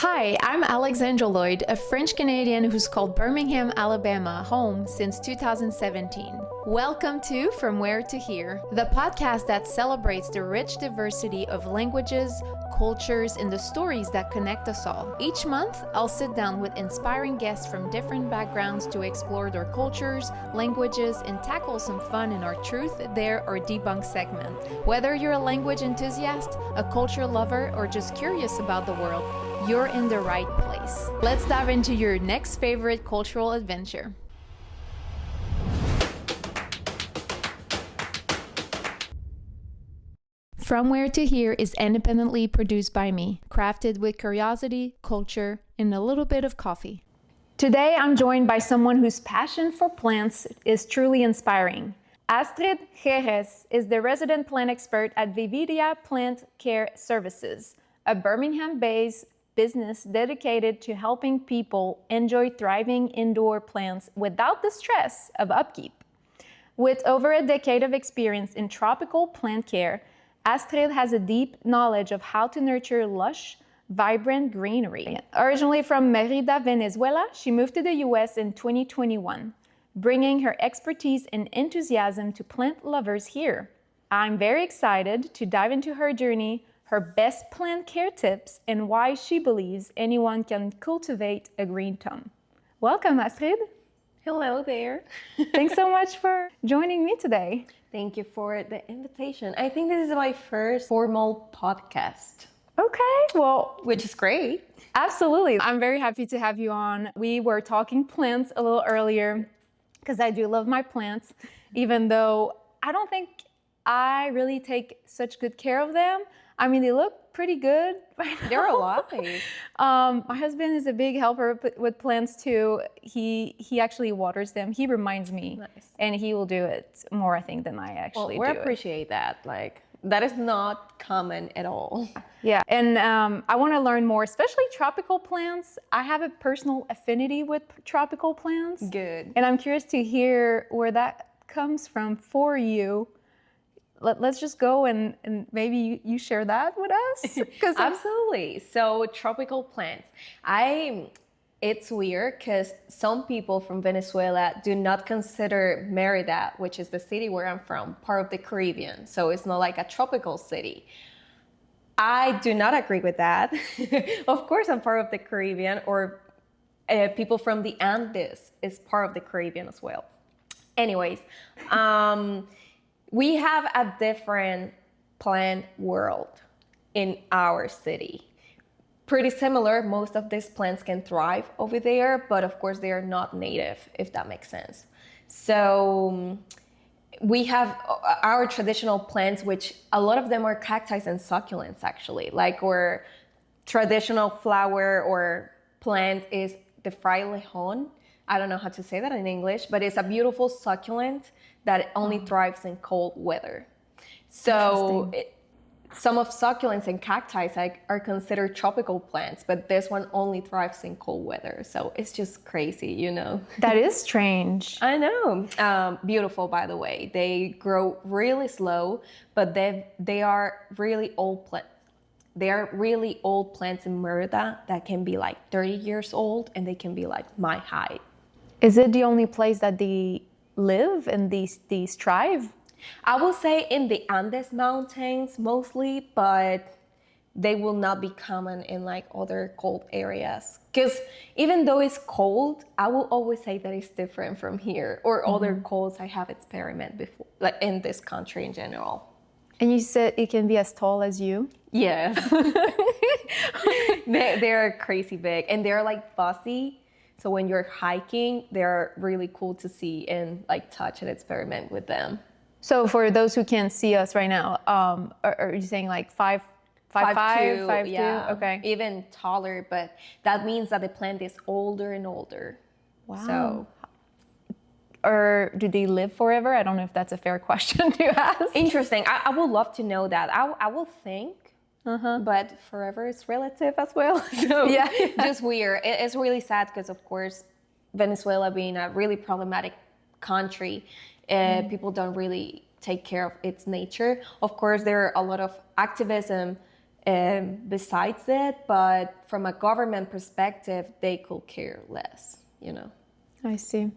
Hi, I'm Alexandra Lloyd, a French Canadian who's called Birmingham, Alabama home since 2017. Welcome to From Where to Here, the podcast that celebrates the rich diversity of languages, cultures, and the stories that connect us all. Each month, I'll sit down with inspiring guests from different backgrounds to explore their cultures, languages, and tackle some fun in our Truth, Dare, or Debunk segment. Whether you're a language enthusiast, a culture lover, or just curious about the world, you're in the right place. Let's dive into your next favorite cultural adventure. From Where to Here is independently produced by me, crafted with curiosity, culture, and a little bit of coffee. Today, I'm joined by someone whose passion for plants is truly inspiring. Astrid Jerez is the resident plant expert at Vivatia Plant Care Services, a Birmingham-based business dedicated to helping people enjoy thriving indoor plants without the stress of upkeep. With over a decade of experience in tropical plant care, Astrid has a deep knowledge of how to nurture lush, vibrant greenery. Originally from Mérida, Venezuela, she moved to the US in 2021, bringing her expertise and enthusiasm to plant lovers here. I'm very excited to dive into her journey, her best plant care tips, and why she believes anyone can cultivate a green thumb. Welcome, Astrid. Hello there. Thanks so much for joining me today. Thank you for the invitation. I think this is my first formal podcast. Okay, well, which is great. Absolutely. I'm very happy to have you on. We were talking plants a little earlier because I do love my plants, even though I don't think I really take such good care of them. I mean, they look pretty good. They're alive. My husband is a big helper with plants too. He actually waters them. He reminds me, nice. And he will do it more, I think, than I actually do. We appreciate that. Like, that is not common at all. Yeah, and I want to learn more, especially tropical plants. I have a personal affinity with tropical plants. Good. And I'm curious to hear where that comes from for you. Let's just go and maybe you share that with us. Absolutely. So tropical plants. It's weird because some people from Venezuela do not consider Mérida, which is the city where I'm from, part of the Caribbean. So it's not like a tropical city. I do not agree with that. Of course, I'm part of the Caribbean, or people from the Andes is part of the Caribbean as well. Anyways, we have a different plant world in our city. Pretty similar, most of these plants can thrive over there, but of course they are not native, if that makes sense. So we have our traditional plants, which a lot of them are cacti and succulents actually. Like our traditional flower or plant is the frailejon. I don't know how to say that in English, but it's a beautiful succulent that only thrives in cold weather. So some of succulents and cacti are considered tropical plants, but this one only thrives in cold weather. So it's just crazy, you know. That is strange. I know. Beautiful, by the way. They grow really slow, but they are really old plants. They are really old plants in Mérida that can be like 30 years old, and they can be like my height. Is it the only place that they live and these thrive? I will say in the Andes mountains mostly, but they will not be common in like other cold areas. Because even though it's cold, I will always say that it's different from here or other colds I have experimented before, like in this country in general. And you said it can be as tall as you? Yes. They're crazy big and they're like fuzzy. So when you're hiking, they're really cool to see and like touch and experiment with them. So for those who can't see us right now, are you saying like 5'2", 5'2"? Yeah. Okay. Even taller, but that means that the plant is older and older. Wow. So, or do they live forever? I don't know if that's a fair question to ask. Interesting. I would love to know that. I will think. But forever is relative as well. So yeah, just weird. It's really sad because, of course, Venezuela being a really problematic country, people don't really take care of its nature. Of course, there are a lot of activism besides it, but from a government perspective, they could care less, you know. I see.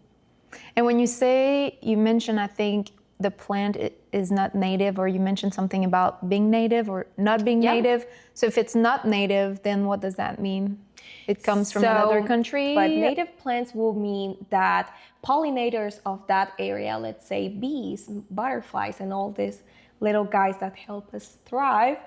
And when you mentioned, I think, the plant is not native, or you mentioned something about being native or not being native. So if it's not native, then what does that mean? It comes from another country? But native plants will mean that pollinators of that area, let's say bees, butterflies, and all these little guys that help us thrive,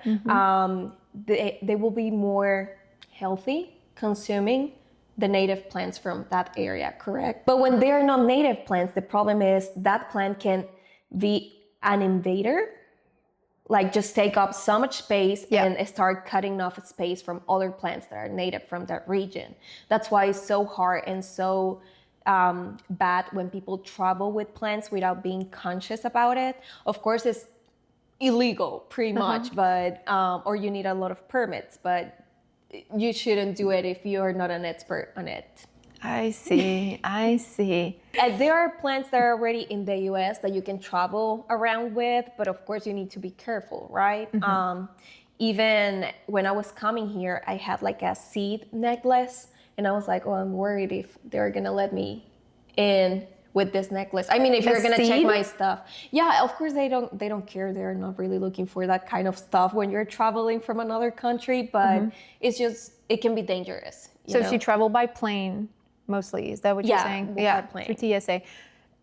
they will be more healthy consuming the native plants from that area, correct? But when they are not native plants, the problem is that plant can be an invader, like just take up so much space and start cutting off space from other plants that are native from that region. That's why it's so hard and so bad when people travel with plants without being conscious about it. Of course, it's illegal pretty much, but or you need a lot of permits, but you shouldn't do it if you're not an expert on it. I see. There are plants that are already in the US that you can travel around with, but of course you need to be careful, right? Even when I was coming here, I had like a seed necklace, and I was like, oh, I'm worried if they're gonna let me in with this necklace. I mean, if you're gonna check my stuff. Yeah, of course they don't care. They're not really looking for that kind of stuff when you're traveling from another country, but it's just, it can be dangerous. So if you travel by plane, mostly, is that what you're saying? Yeah, by plane. Through TSA.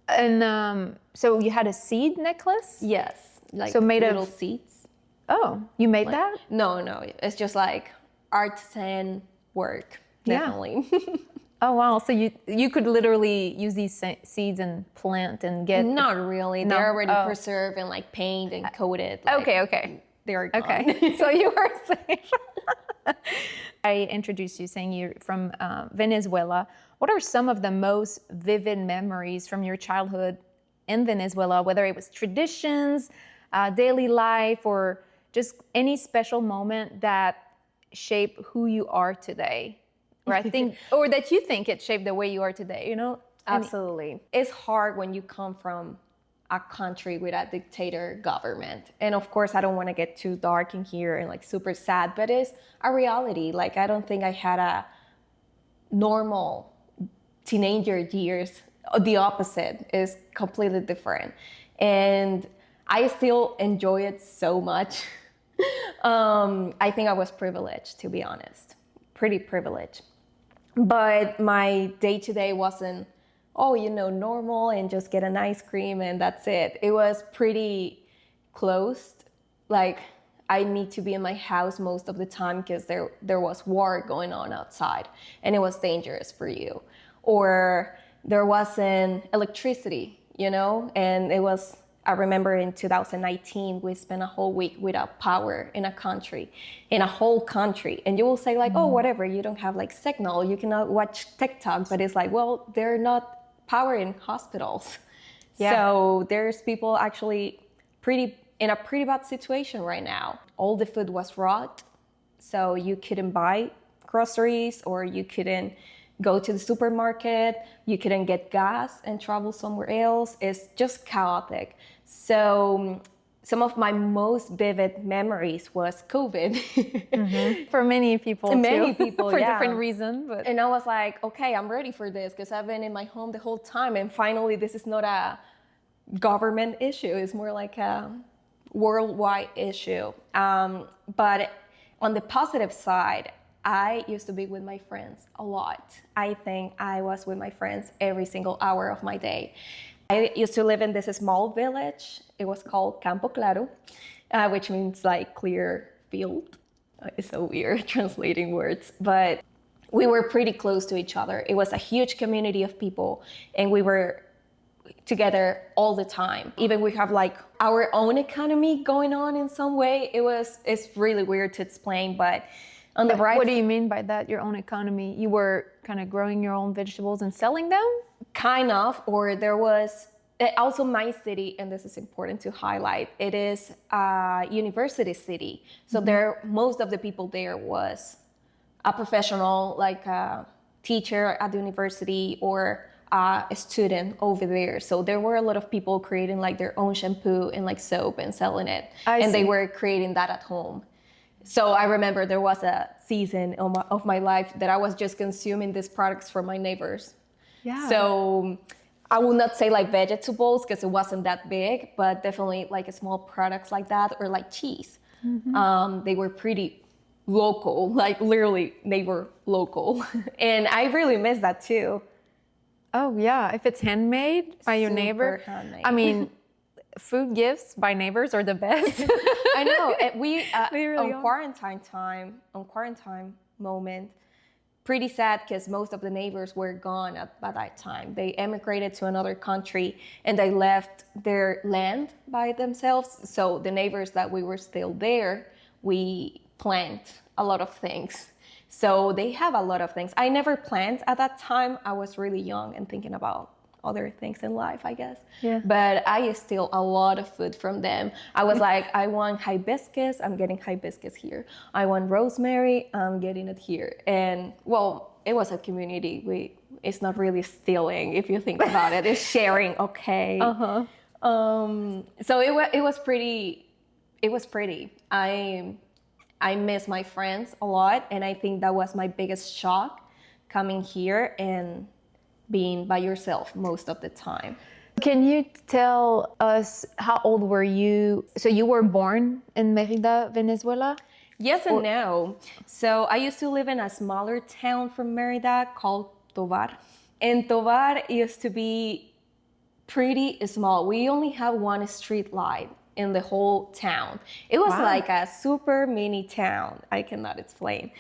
And so you had a seed necklace? Yes, like so made little of seeds. Oh, you made that? No, it's just like artisan work, definitely. Oh wow! So you could literally use these seeds and plant and get. Not really. They're already preserved and like painted and coated. Like, okay. They're gone. Okay. So you are safe. I introduced you saying you're from Venezuela. What are some of the most vivid memories from your childhood in Venezuela, whether it was traditions, daily life, or just any special moment that shaped who you are today? Or or that you think it shaped the way you are today, you know? Absolutely. It's hard when you come from a country with a dictator government. And of course, I don't want to get too dark in here and like super sad, but it's a reality. Like, I don't think I had a normal teenager years. The opposite is completely different. And I still enjoy it so much. I think I was privileged, to be honest, pretty privileged. But my day-to-day wasn't, normal and just get an ice cream and that's it. It was pretty closed. Like, I need to be in my house most of the time because there was war going on outside and it was dangerous for you. Or there wasn't electricity, and I remember in 2019, we spent a whole week without power in a whole country. And you will say like, oh, whatever, you don't have like signal, you cannot watch TikTok. But it's like, well, they're not power in hospitals. Yeah. So there's people actually in a pretty bad situation right now. All the food was rot. So you couldn't buy groceries, or you couldn't go to the supermarket, you couldn't get gas and travel somewhere else. It's just chaotic. So some of my most vivid memories was COVID. For many people, for different reasons. But. And I was like, okay, I'm ready for this because I've been in my home the whole time. And finally, this is not a government issue. It's more like a worldwide issue. But on the positive side, I used to be with my friends a lot. I think I was with my friends every single hour of my day. I used to live in this small village. It was called Campo Claro, which means like clear field. It's so weird translating words, but we were pretty close to each other. It was a huge community of people, and we were together all the time. Even we have like our own economy going on in some way. It's really weird to explain, but on the right. What do you mean by that, your own economy? You were kind of growing your own vegetables and selling them? Kind of, or there was also my city, and this is important to highlight, it is a university city. So most of the people there was a professional, like a teacher at the university or a student over there. So there were a lot of people creating like their own shampoo and like soap and selling it. They were creating that at home. So I remember there was a season of my life that I was just consuming these products from my neighbors. Yeah. So I will not say like vegetables because it wasn't that big, but definitely like small products like that, or like cheese. They were pretty local, like literally they were local. And I really miss that too. Oh yeah, if it's handmade by your neighbor. Handmade. I mean, food gifts by neighbors are the best. I know. We They really on are. quarantine moment, pretty sad because most of the neighbors were gone by that time. They emigrated to another country and they left their land by themselves. So the neighbors that we were still there, we plant a lot of things. So they have a lot of things. I never planned at that time. I was really young and thinking about other things in life, I guess. Yeah. But I steal a lot of food from them. I was like, I want hibiscus, I'm getting hibiscus here. I want rosemary, I'm getting it here. And well, it was a community. It's not really stealing if you think about it. It's sharing, okay. So it was pretty. It was pretty. I miss my friends a lot, and I think that was my biggest shock coming here and being by yourself most of the time. Can you tell us how old were you? So you were born in Mérida, Venezuela? Yes and no. So I used to live in a smaller town from Mérida called Tovar. And Tovar used to be pretty small. We only have one street light in the whole town. It was like a super mini town. I cannot explain.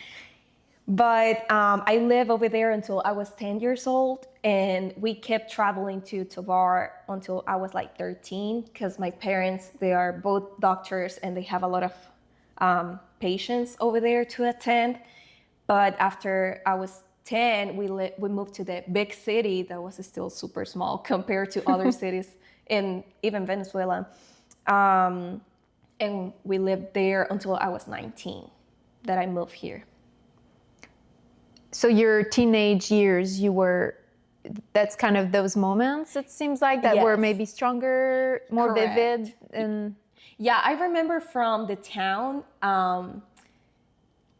But I lived over there until I was 10 years old, and we kept traveling to Tovar until I was like 13, because my parents, they are both doctors and they have a lot of patients over there to attend. But after I was 10, we moved to the big city that was still super small compared to other cities in even Venezuela. And we lived there until I was 19, that I moved here. So your teenage years, that's kind of those moments, it seems like, that were maybe stronger, more Correct. vivid. And Yeah, I remember from the town,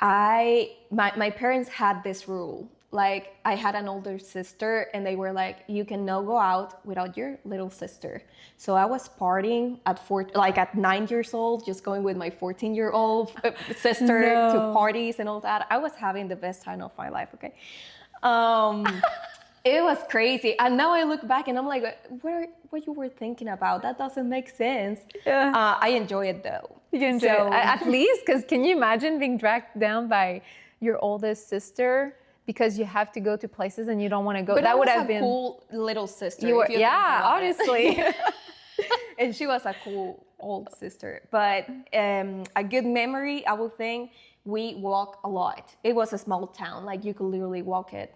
my parents had this rule. Like, I had an older sister, and they were like, you can no go out without your little sister. So I was partying at 9 years old, just going with my 14-year-old sister to parties and all that. I was having the best time of my life, okay? It was crazy. And now I look back and I'm like, what you were thinking about? That doesn't make sense. Yeah. I enjoy it though. you enjoy it, at least, because can you imagine being dragged down by your oldest sister because you have to go to places and you don't want to go? But that would have a been cool little sister. You were, if you think about it. honestly. And she was a cool old sister. But a good memory, I would think, we walk a lot. It was a small town. Like, you could literally walk it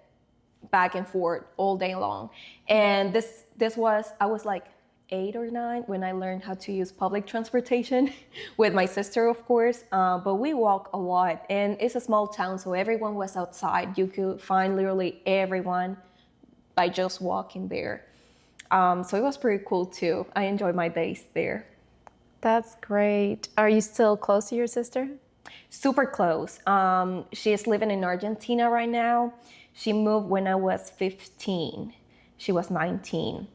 back and forth all day long. And I was like 8 or 9 when I learned how to use public transportation with my sister, of course. But we walk a lot, and it's a small town, so everyone was outside. You could find literally everyone by just walking there. So it was pretty cool too. I enjoyed my days there. That's great. Are you still close to your sister? Super close. She is living in Argentina right now. She moved when I was 15. She was 19.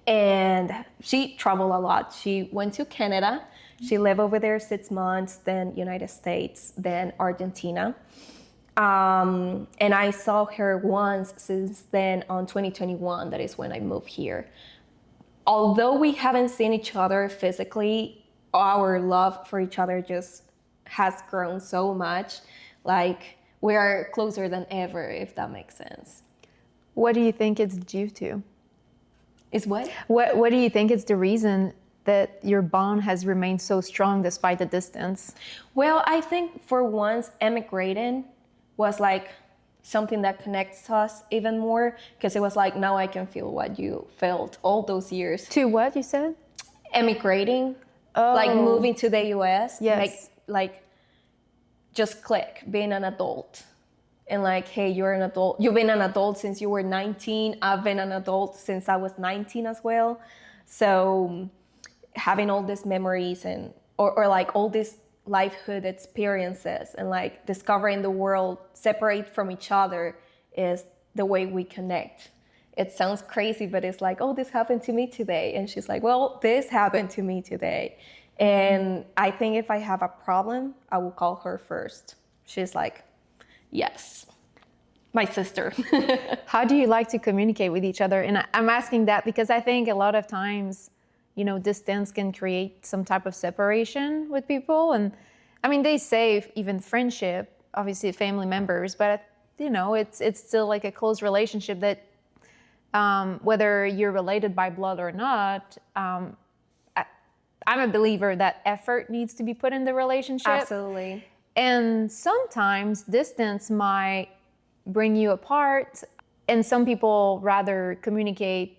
And she traveled a lot. She went to Canada. She lived over there 6 months, then United States, then Argentina. And I saw her once since then on 2021. That is when I moved here. Although we haven't seen each other physically, our love for each other just has grown so much. Like, we are closer than ever, if that makes sense. What do you think it's due to? Is what? What do you think is the reason that your bond has remained so strong despite the distance? Well, I think for once, emigrating was like something that connects us even more, because it was like, now I can feel what you felt all those years. To what you said? Emigrating, Oh. like moving to the US, Yes. like just click, being an adult. And like, hey, you're an adult. You've been an adult since you were 19. I've been an adult since I was 19 as well. So having all these memories or like all these lifehood experiences and like discovering the world separate from each other is the way we connect. It sounds crazy, but it's like, oh, this happened to me today. And she's like, well, this happened to me today. And I think if I have a problem, I will call her first. She's like, yes, my sister. How do you like to communicate with each other? And I'm asking that because I think a lot of times, distance can create some type of separation with people. And I mean, they say even friendship, obviously family members, but it's still like a close relationship that whether you're related by blood or not, I'm a believer that effort needs to be put in the relationship. Absolutely. And sometimes distance might bring you apart. And some people rather communicate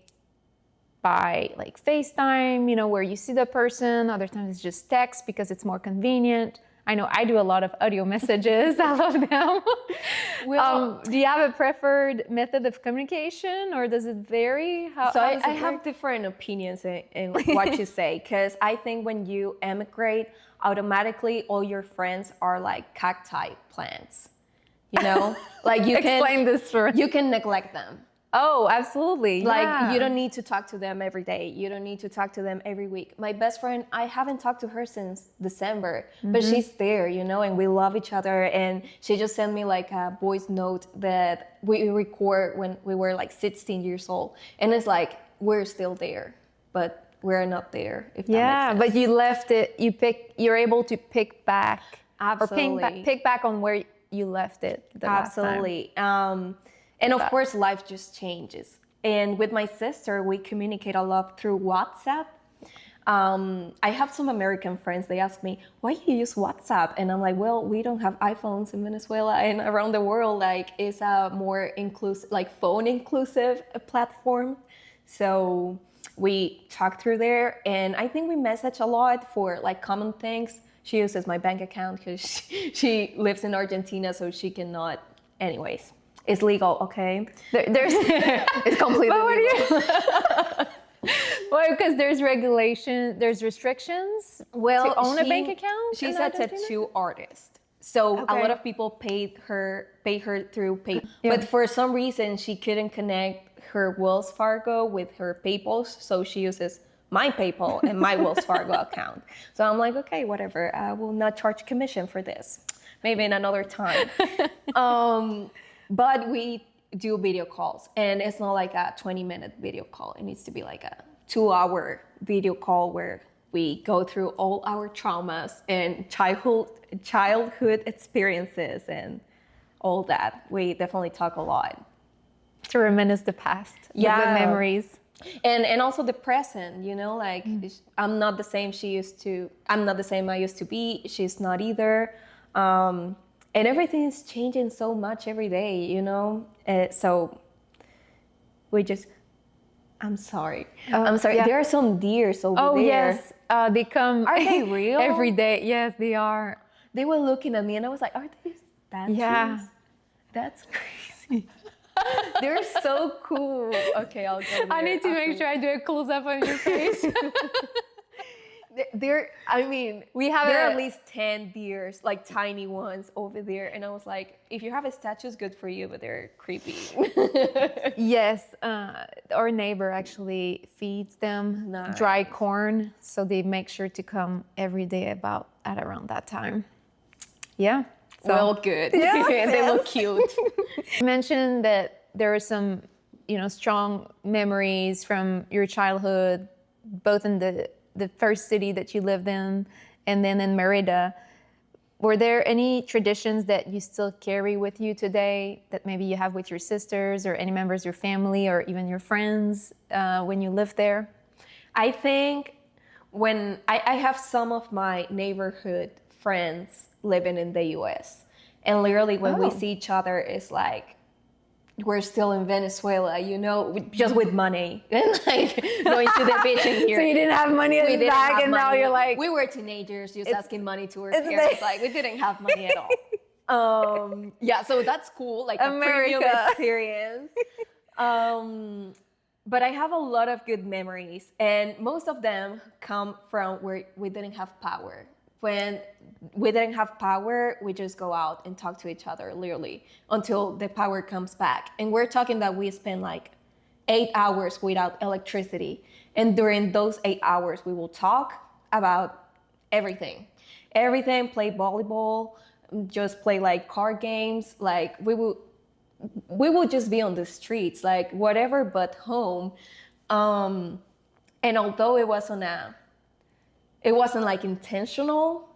by like FaceTime, where you see the person. Other times it's just text because it's more convenient. I know I do a lot of audio messages. I love them. Do you have a preferred method of communication, or does it vary? I have different opinions in what you say, because I think when you emigrate, automatically all your friends are like cacti plants. Like you can explain this for you can neglect them. Oh, absolutely. Like you don't need to talk to them every day. You don't need to talk to them every week. My best friend, I haven't talked to her since December, but she's there, and we love each other. And she just sent me like a voice note that we record when we were like 16 years old. And it's like, we're still there, but we're not there, if that makes sense. But you left it, you're able to pick back. Absolutely. Or pick back on where you left it the last time. Absolutely. And of course, life just changes. And with my sister, we communicate a lot through WhatsApp. I have some American friends, they ask me, why do you use WhatsApp? And I'm like, well, we don't have iPhones in Venezuela, and around the world, like, it's a more inclusive, like phone inclusive platform. So we talk through there, and I think we message a lot for like common things. She uses my bank account because she lives in Argentina, so she cannot, anyways. It's legal, okay? It's completely legal. Well, because there's restrictions to own a bank account. She's a tattoo artist, so a lot of people pay her through PayPal. Yeah. But for some reason, she couldn't connect her Wells Fargo with her PayPal, so she uses my PayPal and my Wells Fargo account. So I'm like, okay, whatever. I will not charge commission for this. Maybe in another time. But we do video calls, and it's not like a 20-minute video call. It needs to be like a 2-hour video call where we go through all our traumas and childhood experiences and all that. We definitely talk a lot. To reminisce the past, the good memories. And also the present, like I'm not the same I used to be. She's not either. And everything is changing so much every day, so we just, I'm sorry. I'm sorry. Yeah. There are some deers over there. Oh, yes. They come. Are they real? Every day. Yes, they are. They were looking at me and I was like, are these statues? Yeah. That's crazy. They're so cool. Okay, I'll go there. I need to make sure I do a close-up on your face. There are at least 10 deers, like tiny ones over there. And I was like, if you have a statue, it's good for you, but they're creepy. Yes. Our neighbor actually feeds them dry corn. So they make sure to come every day at around that time. Yeah. So. Well, good. Yes, they look cute. You mentioned that there are some, strong memories from your childhood, both in the first city that you lived in and then in Mérida. Were there any traditions that you still carry with you today that maybe you have with your sisters or any members of your family or even your friends when you lived there? I think when I have some of my neighborhood friends living in the US, and literally when we see each other, it's like, we're still in Venezuela, just with money and like going to the beach in here. So you didn't have money in the bag, and now you're like, we were teenagers just asking money to our parents. Like we didn't have money at all. Yeah, so that's cool, like a premium experience. But I have a lot of good memories, and most of them come from where we didn't have power. when we didn't have power, we just go out and talk to each other, literally, until the power comes back. And we're talking that we spend like 8 hours without electricity. And during those 8 hours, we will talk about everything. Everything, play volleyball, just play like card games. Like we will just be on the streets, like whatever but home. And although it wasn't like intentional,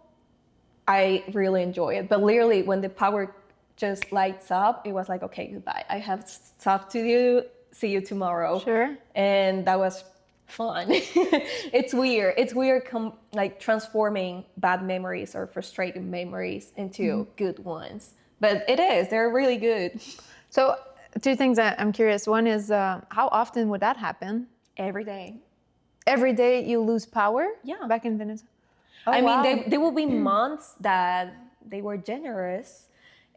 I really enjoy it. But literally when the power just lights up, it was like, okay, goodbye. I have stuff to do. See you tomorrow. Sure. And that was fun. It's weird. It's weird like transforming bad memories or frustrating memories into good ones. But it is. They're really good. So 2 things that I'm curious. One is how often would that happen? Every day. Every day you lose power? Yeah. Back in Venezuela? Oh, I wow. mean, there will be months that they were generous,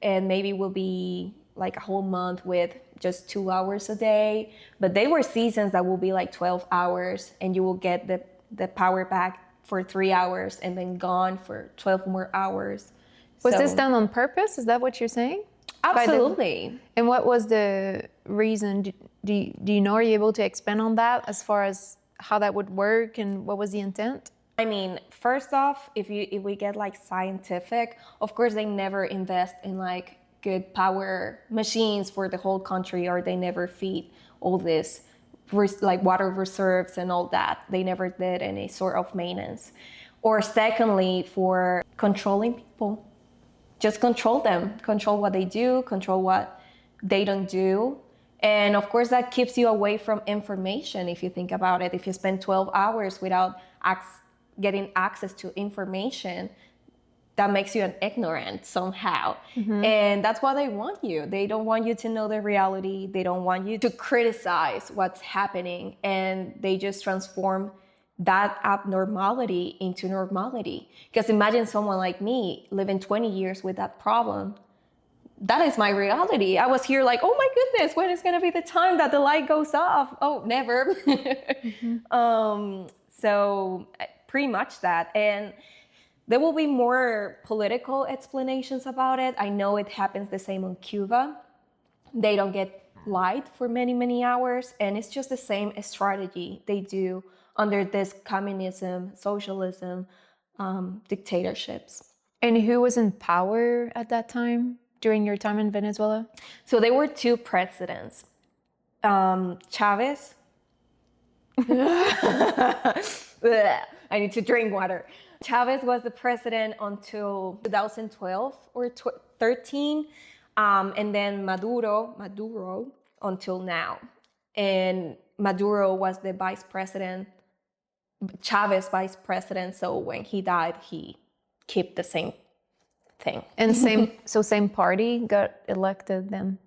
and maybe will be like a whole month with just 2 hours a day. But they were seasons that will be like 12 hours, and you will get the power back for 3 hours and then gone for 12 more hours. Was this done on purpose? Is that what you're saying? Absolutely. And what was the reason? Do you know, are you able to expand on that as far as how that would work and what was the intent? I mean, first off, if we get like scientific, of course they never invest in like good power machines for the whole country, or they never feed all this like water reserves and all that. They never did any sort of maintenance. Or secondly, for controlling people. Just control them, control what they do, control what they don't do. And of course that keeps you away from information if you think about it. If you spend 12 hours without getting access to information, that makes you an ignorant somehow. And that's why they want you. They don't want you to know the reality. They don't want you to criticize what's happening. And they just transform that abnormality into normality. Because imagine someone like me living 20 years with that problem. That is my reality. I was here like, oh my goodness, when is going to be the time that the light goes off? Oh, never. So pretty much that. And there will be more political explanations about it. I know it happens the same on Cuba. They don't get light for many, many hours. And it's just the same strategy they do under this communism, socialism, dictatorships. And who was in power at that time during your time in Venezuela? So there were 2 presidents. Chavez. I need to drink water. Chavez was the president until 2012 or 13. And then Maduro until now. And Maduro was the vice president, Chavez vice president. So when he died, he kept the same thing. And same party got elected then,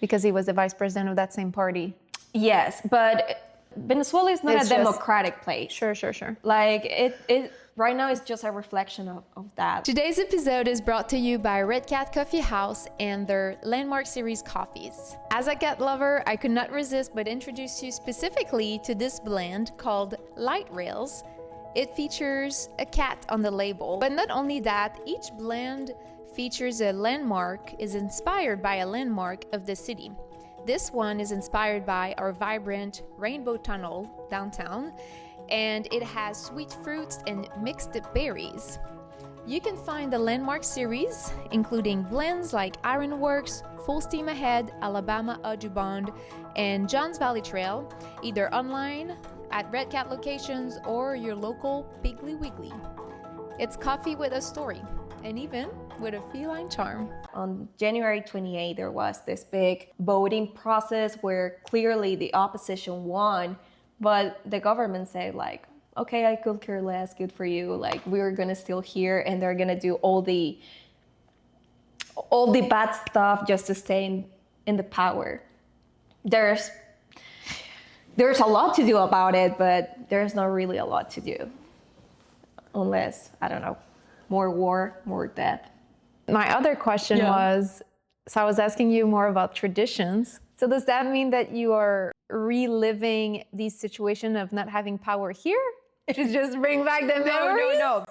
because he was the vice president of that same party. Yes, but Venezuela is not a democratic place. Sure. Like it right now is just a reflection of that. Today's episode is brought to you by Red Cat Coffee House and their Landmark Series coffees. As a cat lover, I could not resist but introduce you specifically to this blend called Light Rails. It features a cat on the label. But not only that, each blend features a landmark, is inspired by a landmark of the city. This one is inspired by our vibrant Rainbow Tunnel downtown, and it has sweet fruits and mixed berries. You can find the Landmark series, including blends like Ironworks, Full Steam Ahead, Alabama Audubon, and Johns Valley Trail, either online, at Red Cat locations, or your local Piggly Wiggly. It's coffee with a story, and even with a feline charm. On January 28, there was this big voting process where clearly the opposition won, but the government said like, okay, I could care less, good for you. Like, we're gonna still here, and they're gonna do all the bad stuff just to stay in the power. There's a lot to do about it, but there's not really a lot to do. Unless, I don't know, more war, more death. My other question was, so I was asking you more about traditions. So does that mean that you are reliving the situation of not having power here to just bring back the memories? No.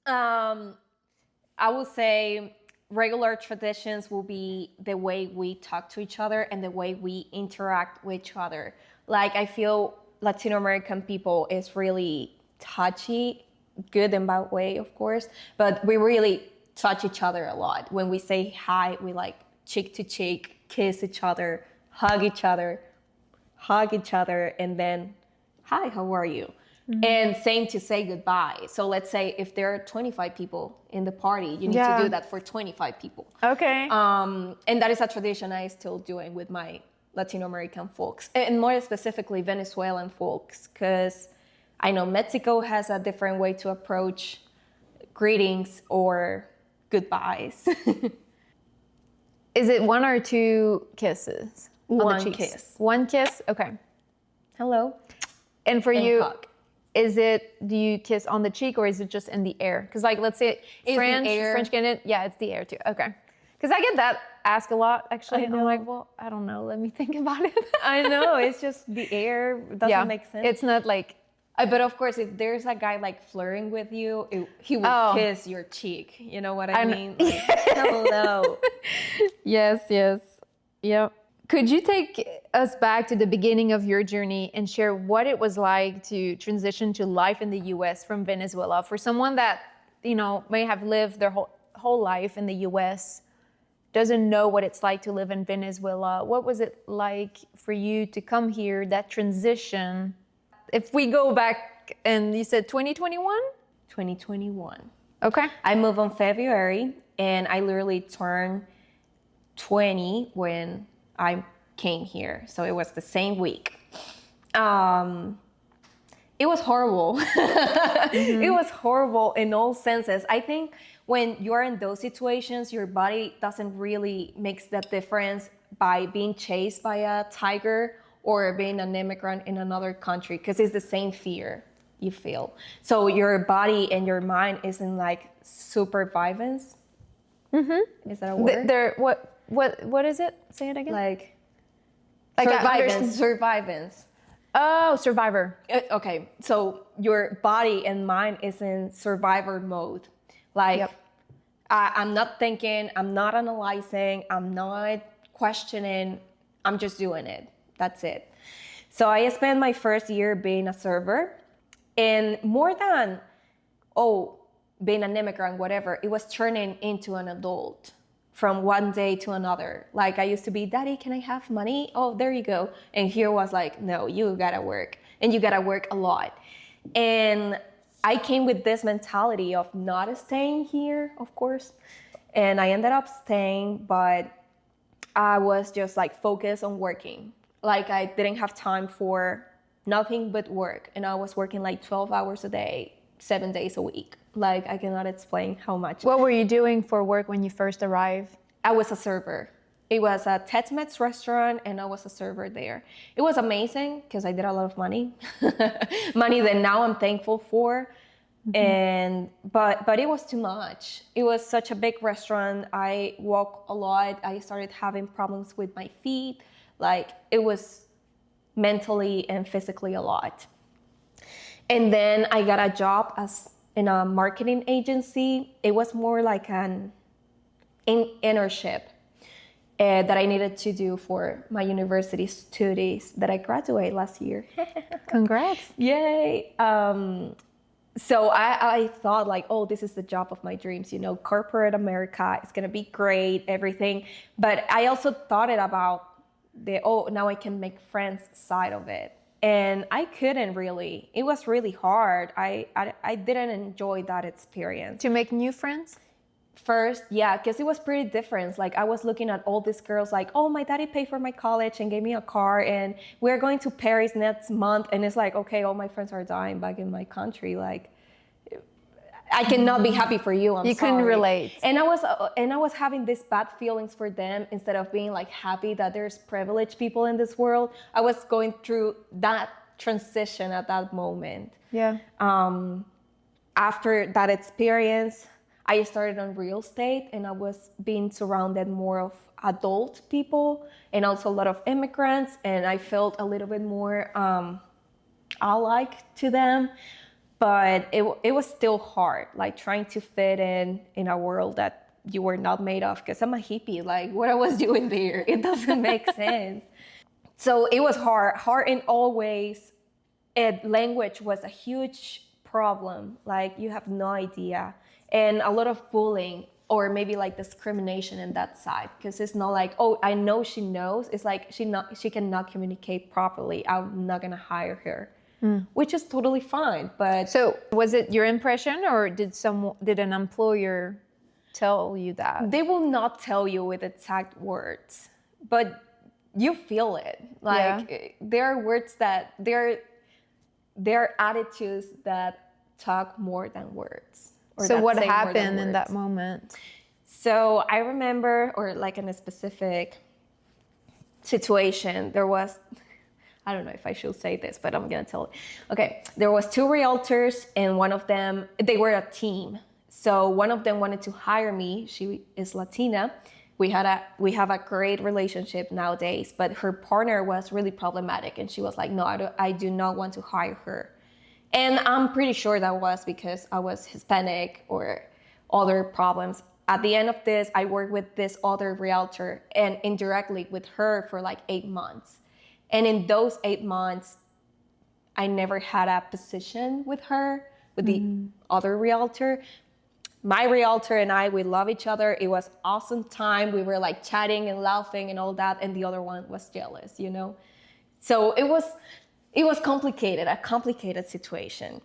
I would say regular traditions will be the way we talk to each other and the way we interact with each other. Like, I feel Latino American people is really touchy, good and bad way, of course, but we really touch each other a lot. When we say hi, we like cheek to cheek, kiss each other, hug each other, and then, hi, how are you? Mm-hmm. And same to say goodbye. So let's say if there are 25 people in the party, you need to do that for 25 people. Okay. And that is a tradition I still doing with my Latino American folks, and more specifically Venezuelan folks, because I know Mexico has a different way to approach greetings or goodbyes. Is it one or two kisses? One kiss. One kiss? Okay. Hello. And for you, hug. do you kiss on the cheek or is it just in the air? Because like, let's say French Canadian, yeah, it's the air too. Okay. Because I get that asked a lot, actually. And I'm like, well, I don't know. Let me think about it. I know. It's just the air doesn't make sense. It's not like... But of course, if there's a guy like flirting with you, he will kiss your cheek. You know what I mean? Like, hello. Yes. Yep. Could you take us back to the beginning of your journey and share what it was like to transition to life in the U.S. from Venezuela? For someone that, may have lived their whole life in the U.S., doesn't know what it's like to live in Venezuela. What was it like for you to come here, that transition? If we go back and you said 2021? 2021. Okay. I moved on February and I literally turned 20 when I came here. So it was the same week. It was horrible. Mm-hmm. It was horrible in all senses. I think when you're in those situations, your body doesn't really make that difference by being chased by a tiger or being an immigrant in another country, because it's the same fear you feel. So your body and your mind is in like supervivance. Mm-hmm. Is that a word? What is it? Say it again. Like survivance. Oh, survivor. Okay, so your body and mind is in survivor mode. Like, I'm not thinking, I'm not analyzing, I'm not questioning, I'm just doing it. That's it. So I spent my first year being a server, and more than, being an immigrant, whatever, it was turning into an adult from one day to another. Like, I used to be, Daddy, can I have money? Oh, there you go. And here was like, no, you gotta work, and you gotta work a lot. And I came with this mentality of not staying here, of course. And I ended up staying, but I was just like focused on working. Like, I didn't have time for nothing but work. And I was working like 12 hours a day, 7 days a week. Like, I cannot explain how much. What were you doing for work when you first arrived? I was a server. It was a Tex-Mex restaurant and I was a server there. It was amazing because I did a lot of money. Money that now I'm thankful for. Mm-hmm. But it was too much. It was such a big restaurant. I walked a lot. I started having problems with my feet. Like, it was mentally and physically a lot. And then I got a job in a marketing agency. It was more like an internship that I needed to do for my university studies that I graduated last year. Congrats. Yay. So I thought like, this is the job of my dreams, corporate America, it's gonna be great, everything. But I also thought it about now I can make friends side of it. And I couldn't really. It was really hard. I didn't enjoy that experience. To make new friends? First, yeah, because it was pretty different. Like, I was looking at all these girls like, my daddy paid for my college and gave me a car and we're going to Paris next month. And it's like, okay, all my friends are dying back in my country. Like, I cannot be happy for you. You couldn't relate. And I was having these bad feelings for them instead of being like happy that there's privileged people in this world. I was going through that transition at that moment. Yeah. After that experience, I started on real estate and I was being surrounded more of adult people and also a lot of immigrants. And I felt a little bit more alike to them. but it was still hard, like trying to fit in a world that you were not made of, because I'm a hippie. Like, what I was doing there, it doesn't make sense. So it was hard in all ways. And language was a huge problem. Like, you have no idea. And a lot of bullying, or maybe like discrimination in that side, because it's not like, oh, I know she knows. It's like she cannot communicate properly. I'm not gonna hire her, which is totally fine. But So was it your impression, or did an employer tell you that? they will not tell you with exact words, but you feel it. Like, there are words that there are attitudes that talk more than words. So what happened in that moment? So I remember, or like in a specific situation, there was, I don't know if I should say this, but I'm gonna tell it. Okay, there was 2 realtors, and one of them, they were a team. So one of them wanted to hire me. She is Latina. We have a great relationship nowadays, but her partner was really problematic, and she was like, no, I do not want to hire her. And I'm pretty sure that was because I was Hispanic or other problems. At the end of this, I worked with this other realtor and indirectly with her for like 8 months. And in those 8 months, I never had a position with her, with the other realtor. My realtor and I, we love each other. It was awesome time. We were like chatting and laughing and all that. And the other one was jealous, you know? So it was complicated, a complicated situation.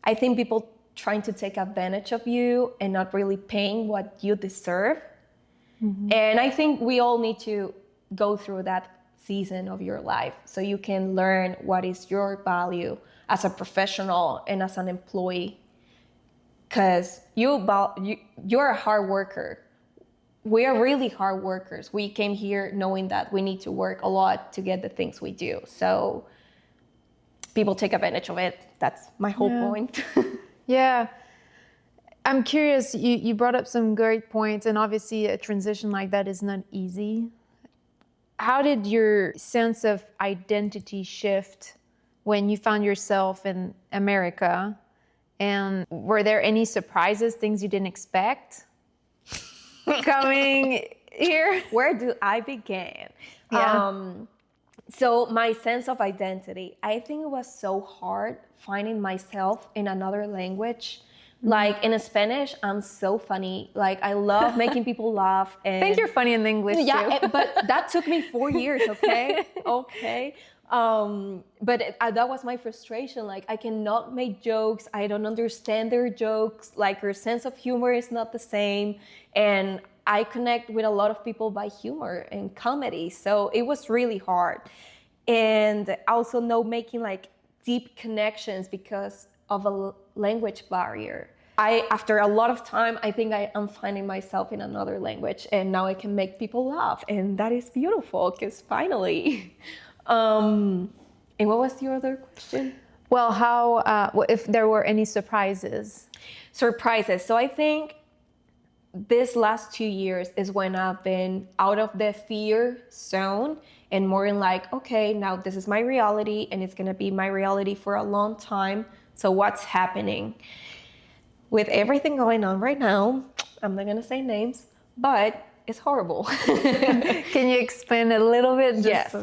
I think people trying to take advantage of you and not really paying what you deserve. And I think we all need to go through that season of your life so you can learn what is your value as a professional and as an employee. Because you're a hard worker. We are really hard workers. We came here knowing that we need to work a lot to get the things we do. So people take advantage of it. That's my whole point. Yeah. I'm curious, you brought up some great points, and obviously a transition like that is not easy. How did your sense of identity shift when you found yourself in America? And were there any surprises, things you didn't expect coming here? Where do I begin? So my sense of identity, I think it was so hard finding myself in another language. Like in Spanish, I'm so funny. Like, I love making people laugh. And I think you're funny in English too. But that took me 4 years, okay? Okay. But that was my frustration. Like, I cannot make jokes. I don't understand their jokes. Like, their sense of humor is not the same. And I connect with a lot of people by humor and comedy. So it was really hard. And also making like deep connections because of a language barrier. After a lot of time, I think I am finding myself in another language, and now I can make people laugh. And that is beautiful, because finally. And what was your other question? Well, if there were any surprises? Surprises. So I think this last 2 years is when I've been out of the fear zone and more in like, okay, now this is my reality and it's gonna be my reality for a long time. So what's happening? With everything going on right now, I'm not gonna say names, but it's horrible. Can you explain a little bit? Yes.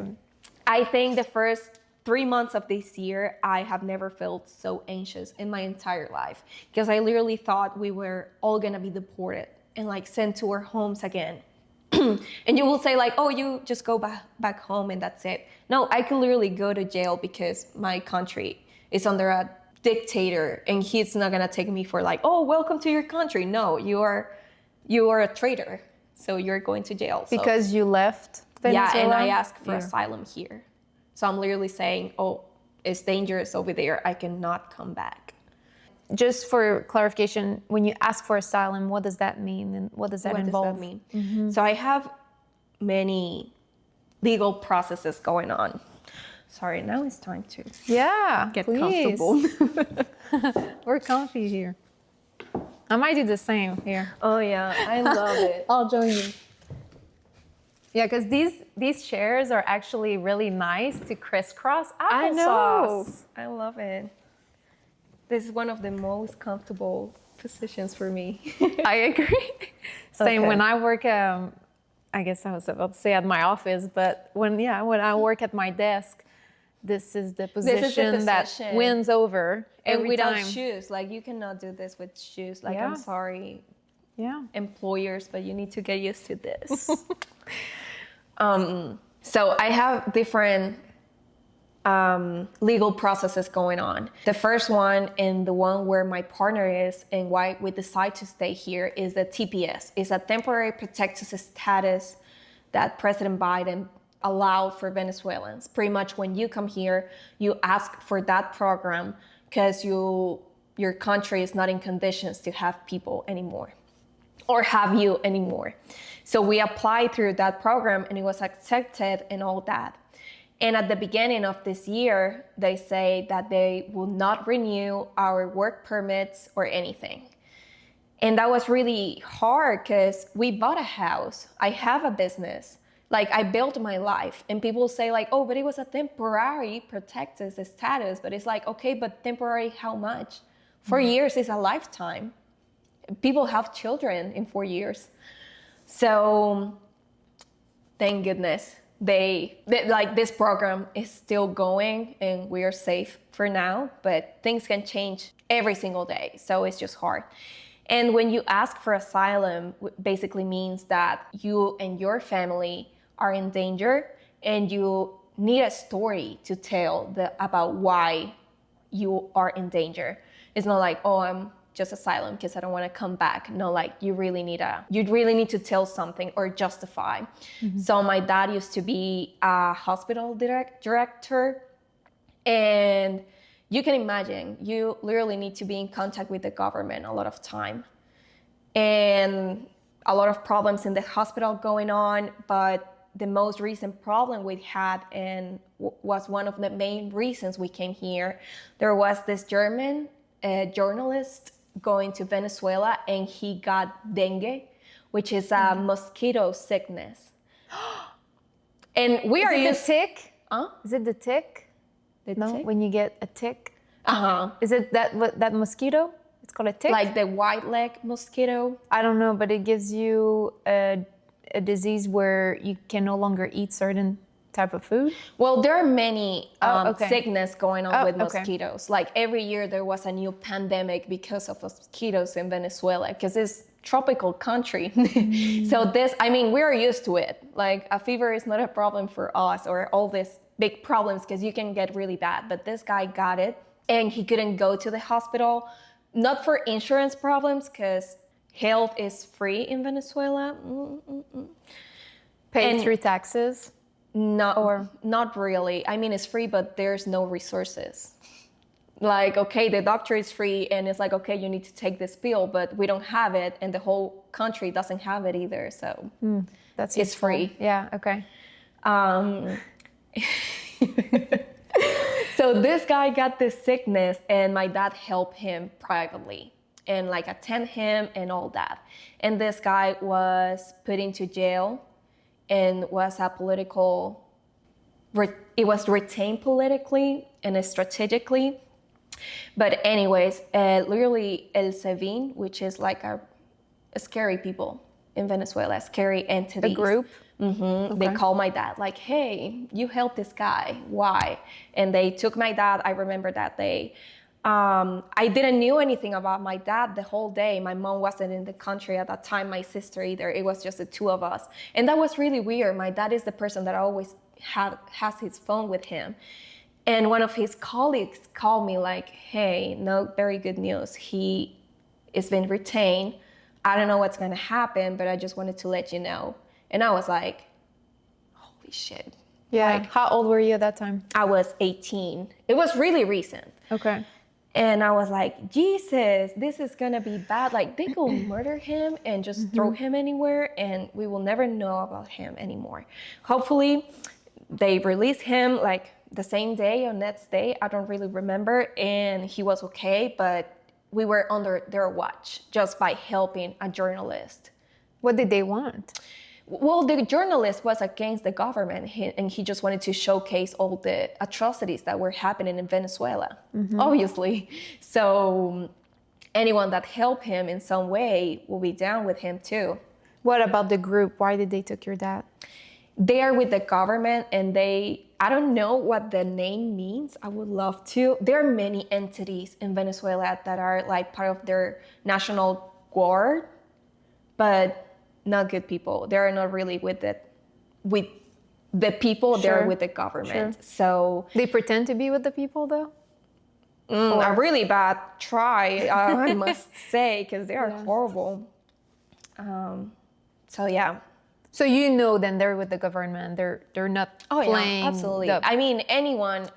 I think the first 3 months of this year, I have never felt so anxious in my entire life, because I literally thought we were all gonna be deported and like sent to our homes again. And you will say like, oh, you just go back home and that's it. No, I could literally go to jail because my country is under a dictator and he's not gonna take me for like, oh, welcome to your country. No, you are a traitor. So you're going to jail. Because you left Venezuela? Yeah, and I asked for asylum here. So I'm literally saying, oh, it's dangerous over there. I cannot come back. Just for clarification, when you ask for asylum, what does that mean? And what does that involve? What does that mean? Mm-hmm. So I have many legal processes going on. Sorry, now it's time to get comfortable. We're comfy here. I might do the same here. Oh yeah, I love it. I'll join you. Yeah, because these chairs are actually really nice to crisscross applesauce. I know. I love it. This is one of the most comfortable positions for me. I agree. Same Okay. when I work, I guess I was about to say at my office, but when I work at my desk, this is the position that position. wins over And every without time. shoes, like you cannot do this with shoes. Like, Yeah. I'm sorry, Yeah. employers, but you need to get used to this. So I have different legal processes going on. The first one, and the one where my partner is and why we decide to stay here, is the TPS. It's a temporary protected status that President Biden allowed for Venezuelans. Pretty much when you come here, you ask for that program because your country is not in conditions to have people anymore or have you anymore. So we applied through that program and it was accepted and all that. And at the beginning of this year, they say that they will not renew our work permits or anything. And that was really hard because we bought a house. I have a business. Like, I built my life. And people say like, oh, but it was a temporary protected status. But it's like, okay, but temporary how much? 4 years is a lifetime. People have children in 4 years. So thank goodness. They like, this program is still going and we are safe for now, but things can change every single day. So it's just hard. And when you ask for asylum, basically means that you and your family are in danger and you need a story to tell about why you are in danger. It's not like, oh, I'm just asylum because I don't want to come back. No, like you really need to tell something or justify. Mm-hmm. So my dad used to be a hospital director, and you can imagine you literally need to be in contact with the government a lot of time, and a lot of problems in the hospital going on. But the most recent problem we had, and was one of the main reasons we came here, there was this German journalist going to Venezuela, and he got dengue, which is a mosquito sickness. And we are used the tick? Huh? Is it the tick? Tick? When you get a tick. Uh-huh. Is it that mosquito? It's called a tick? Like the white leg mosquito? I don't know, but it gives you a disease where you can no longer eat certain type of food? Well, there are many sickness going on with mosquitoes. Okay. Like every year there was a new pandemic because of mosquitoes in Venezuela, because it's tropical country. So we're used to it. Like a fever is not a problem for us, or all these big problems, because you can get really bad. But this guy got it and he couldn't go to the hospital, not for insurance problems, because health is free in Venezuela. Paid through taxes? Not really. I mean, it's free, but there's no resources. Like, okay, the doctor is free, and it's like, okay, you need to take this pill, but we don't have it, and the whole country doesn't have it either. So that's it's useful. free. Yeah. Okay. So this guy got this sickness, and my dad helped him privately and like attend him and all that. And this guy was put into jail and was a political, it was retained politically and strategically. But anyways, literally El Sevin, which is like a scary people in Venezuela, scary entities. A group? Mm-hmm. Okay. They called my dad like, hey, you helped this guy, why? And they took my dad, I remember that day. I didn't know anything about my dad the whole day. My mom wasn't in the country at that time, my sister either. It was just the two of us. And that was really weird. My dad is the person that always has his phone with him. And one of his colleagues called me like, hey, no, very good news. He is been retained. I don't know what's going to happen, but I just wanted to let you know. And I was like, holy shit. Yeah. Like, how old were you at that time? I was 18. It was really recent. Okay. And I was like, Jesus, this is gonna be bad. Like, they could murder him and just throw him anywhere, and we will never know about him anymore. Hopefully, they released him like the same day or next day. I don't really remember. And he was okay, but we were under their watch just by helping a journalist. What did they want? Well, the journalist was against the government, and he just wanted to showcase all the atrocities that were happening in Venezuela, obviously. So anyone that helped him in some way will be down with him too. What about the group? Why did they took your dad? They are with the government, and I don't know what the name means. I would love to. There are many entities in Venezuela that are like part of their national guard, but not good people. They're not really with the people. Sure. They're with the government. Sure. So They pretend to be with the people, though? a really bad try, I must say, because they are horrible. So yeah. So you know then they're with the government. They're not playing. Yeah, absolutely. I mean, any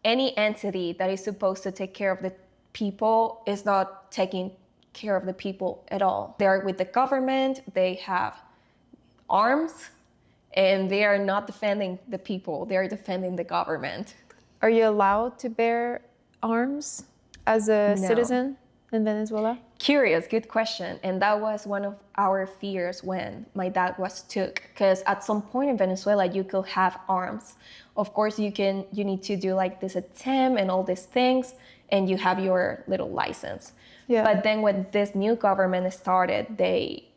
entity that is supposed to take care of the people is not taking care of the people at all. They're with the government, they have arms, and they are not defending the people, they're defending the government. Are you allowed to bear arms as a citizen in Venezuela? Curious, good question. And that was one of our fears when my dad was took, because at some point in Venezuela you could have arms. Of course you need to do like this attempt and all these things, and you have your little license. Yeah. But then when this new government started, they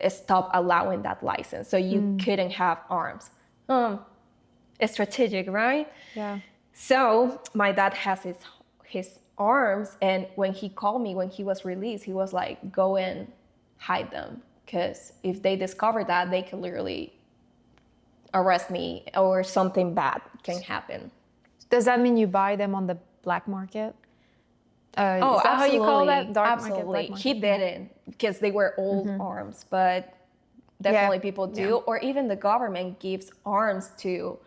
stopped allowing that license. So you couldn't have arms. It's strategic, right? Yeah. So my dad has his arms, and when he called me, when he was released, he was like, go and hide them. Because if they discover that, they can literally arrest me or something bad can happen. Does that mean you buy them on the black market? Is that absolutely. how you call that? Dark Absolutely. market, black market? He didn't, because they were old arms, but definitely people do. Yeah. Or even the government gives arms to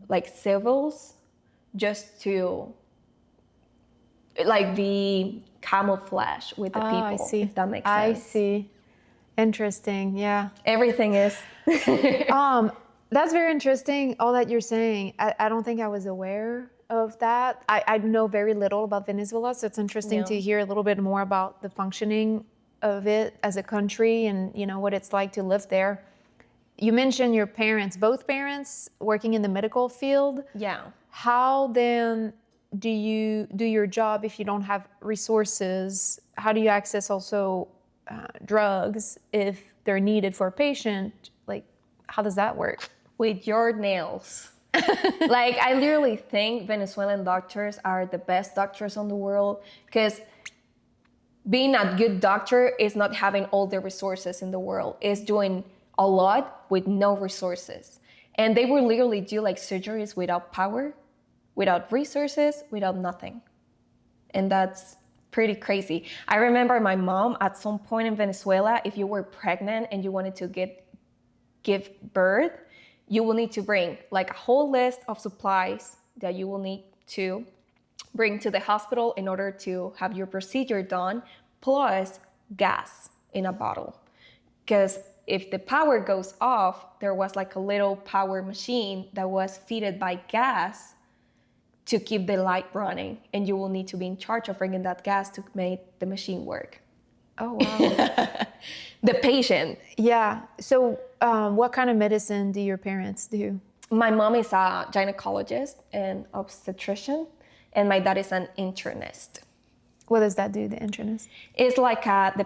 like civils just to like be camouflage with the people, I see. if that makes sense. I see. Interesting, yeah. Everything is. That's very interesting, all that you're saying. I don't think I was aware of that. I know very little about Venezuela, so it's interesting to hear a little bit more about the functioning of it as a country and, you know, what it's like to live there. You mentioned your parents, both parents working in the medical field. Yeah. How then do you do your job if you don't have resources? How do you access also drugs if they're needed for a patient? Like, how does that work? With your nails. Like, I literally think Venezuelan doctors are the best doctors in the world, because being a good doctor is not having all the resources in the world. It's doing a lot with no resources. And they will literally do like surgeries without power, without resources, without nothing. And that's pretty crazy. I remember my mom at some point in Venezuela, if you were pregnant and you wanted to give birth, you will need to bring like a whole list of supplies that you will need to bring to the hospital in order to have your procedure done, plus gas in a bottle. Because if the power goes off, there was like a little power machine that was fed by gas to keep the light running, and you will need to be in charge of bringing that gas to make the machine work. Oh, wow. The patient. Yeah. So what kind of medicine do your parents do? My mom is a gynecologist and obstetrician, and my dad is an internist. What does that do, the internist? It's like the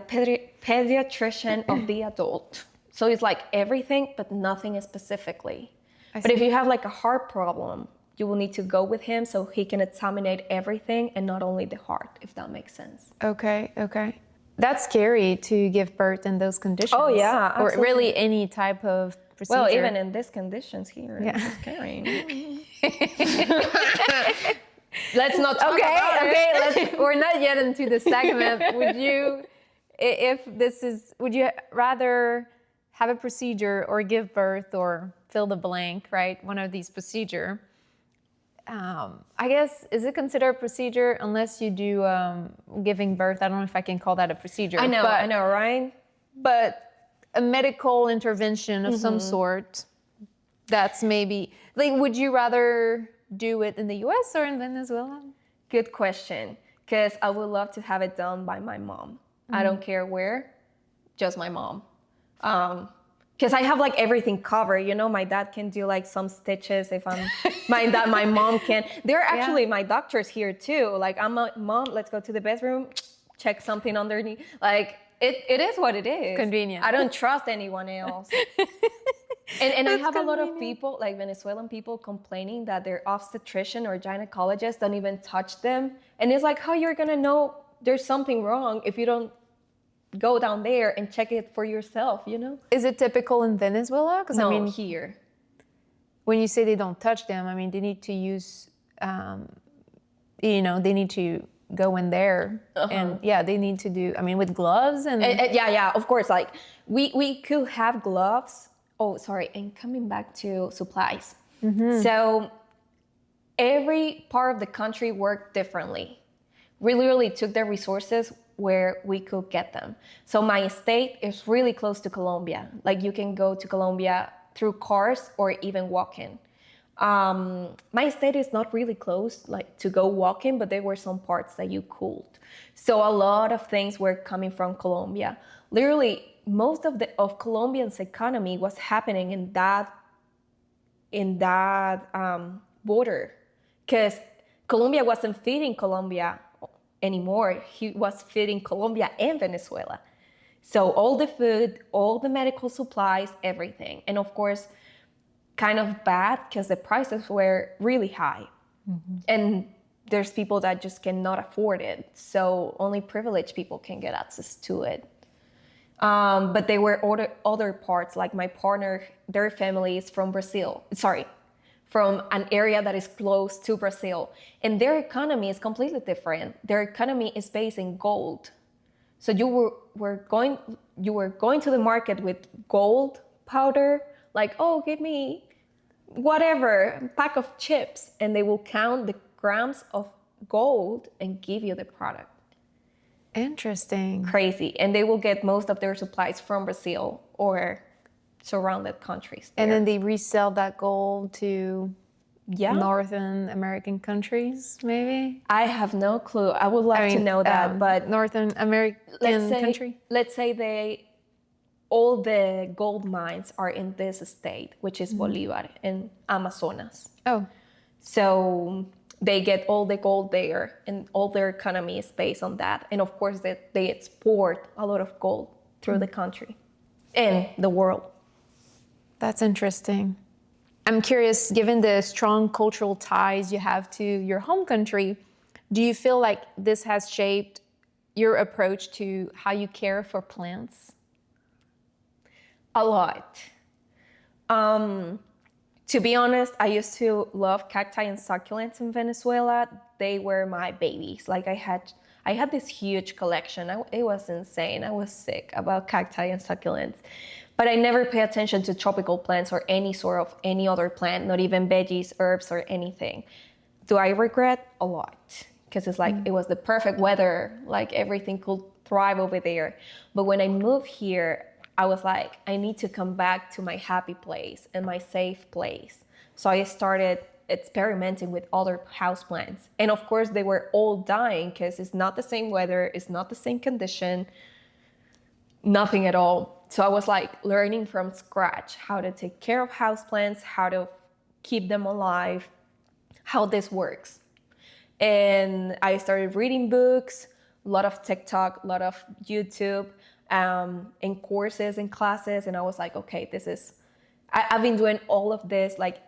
pediatrician of the adult. So it's like everything, but nothing specifically. But if you have like a heart problem, you will need to go with him so he can examine everything and not only the heart, if that makes sense. Okay. That's scary to give birth in those conditions. Oh, yeah, absolutely. Or really any type of procedure. Well, even in these conditions here, it's scary. Let's not talk about it. We're not yet into the segment. Would you rather have a procedure or give birth or fill the blank, right? One of these procedure. I guess, is it considered a procedure unless you do giving birth? I don't know if I can call that a procedure. I know, right? But a medical intervention of some sort, that's maybe, like, would you rather do it in the US or in Venezuela? Good question, because I would love to have it done by my mom. I don't care where. just my mom. Because I have like everything covered, you know. My dad can do like some stitches if I'm my mom can. They're actually my doctors here too. Like, I'm a mom, let's go to the bathroom, check something underneath. Like, it is what it is. Convenient. I don't trust anyone else. And I have a lot of people, like Venezuelan people, complaining that their obstetrician or gynecologist don't even touch them. And it's like, how you're gonna know there's something wrong if you don't go down there and check it for yourself, you know? Is it typical in Venezuela? Because No, I mean, here. when you say they don't touch them, I mean, they need to use, you know, they need to go in there and they need to do, I mean, with gloves and yeah, of course. Like, we could have gloves. Oh, sorry. And coming back to supplies. So every part of the country worked differently. We literally took their resources where we could get them. So my state is really close to Colombia. Like, you can go to Colombia through cars or even walking. My state is not really close, like, to go walking, but there were some parts that you could. So a lot of things were coming from Colombia. Literally, most of Colombia's economy was happening in that border, because Colombia wasn't feeding Colombia anymore. He was feeding Colombia and Venezuela. So all the food, all the medical supplies, everything. And of course, kind of bad because the prices were really high. And there's people that just cannot afford it. So only privileged people can get access to it. But there were other parts, like my partner, their family is from Brazil. From an area that is close to Brazil. And their economy is completely different. Their economy is based in gold. So you were going to the market with gold powder, like, oh, give me whatever, a pack of chips, and they will count the grams of gold and give you the product. Interesting. Crazy. And they will get most of their supplies from Brazil or surrounded countries there. And then they resell that gold to Northern American countries, maybe? I have no clue. I would love to know that, but Northern American country? Let's say all the gold mines are in this state, which is Bolivar in Amazonas. Oh. So they get all the gold there, and all their economy is based on that. And of course, they export a lot of gold through the country and the world. That's interesting. I'm curious, given the strong cultural ties you have to your home country, do you feel like this has shaped your approach to how you care for plants? A lot. To be honest, I used to love cacti and succulents in Venezuela. They were my babies. Like, I had this huge collection. It was insane. I was sick about cacti and succulents. But I never pay attention to tropical plants or any other plant, not even veggies, herbs, or anything. Do I regret? A lot. Because it's like, it was the perfect weather, like everything could thrive over there. But when I moved here, I was like, I need to come back to my happy place and my safe place. So I started experimenting with other houseplants. And of course, they were all dying because it's not the same weather, it's not the same condition, nothing at all. So I was like learning from scratch how to take care of houseplants, how to keep them alive, how this works. And I started reading books, a lot of TikTok, a lot of YouTube, and courses and classes. And I was like, okay, I've been doing all of this like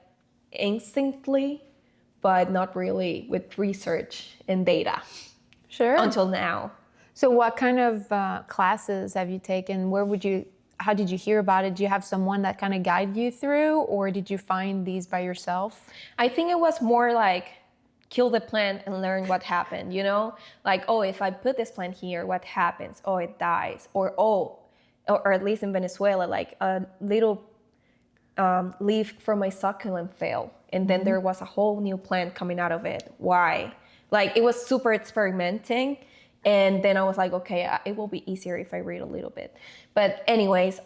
instinctively, but not really with research and data. Sure. Until now. So what kind of classes have you taken? How did you hear about it? Do you have someone that kind of guided you through, or did you find these by yourself? I think it was more like kill the plant and learn what happened, you know? Like, oh, if I put this plant here, what happens? Oh, it dies. Or at least in Venezuela, like a little leaf from my succulent fell. And then there was a whole new plant coming out of it. Why? Like, it was super experimenting. And then I was like, okay, it will be easier if I read a little bit. But anyways,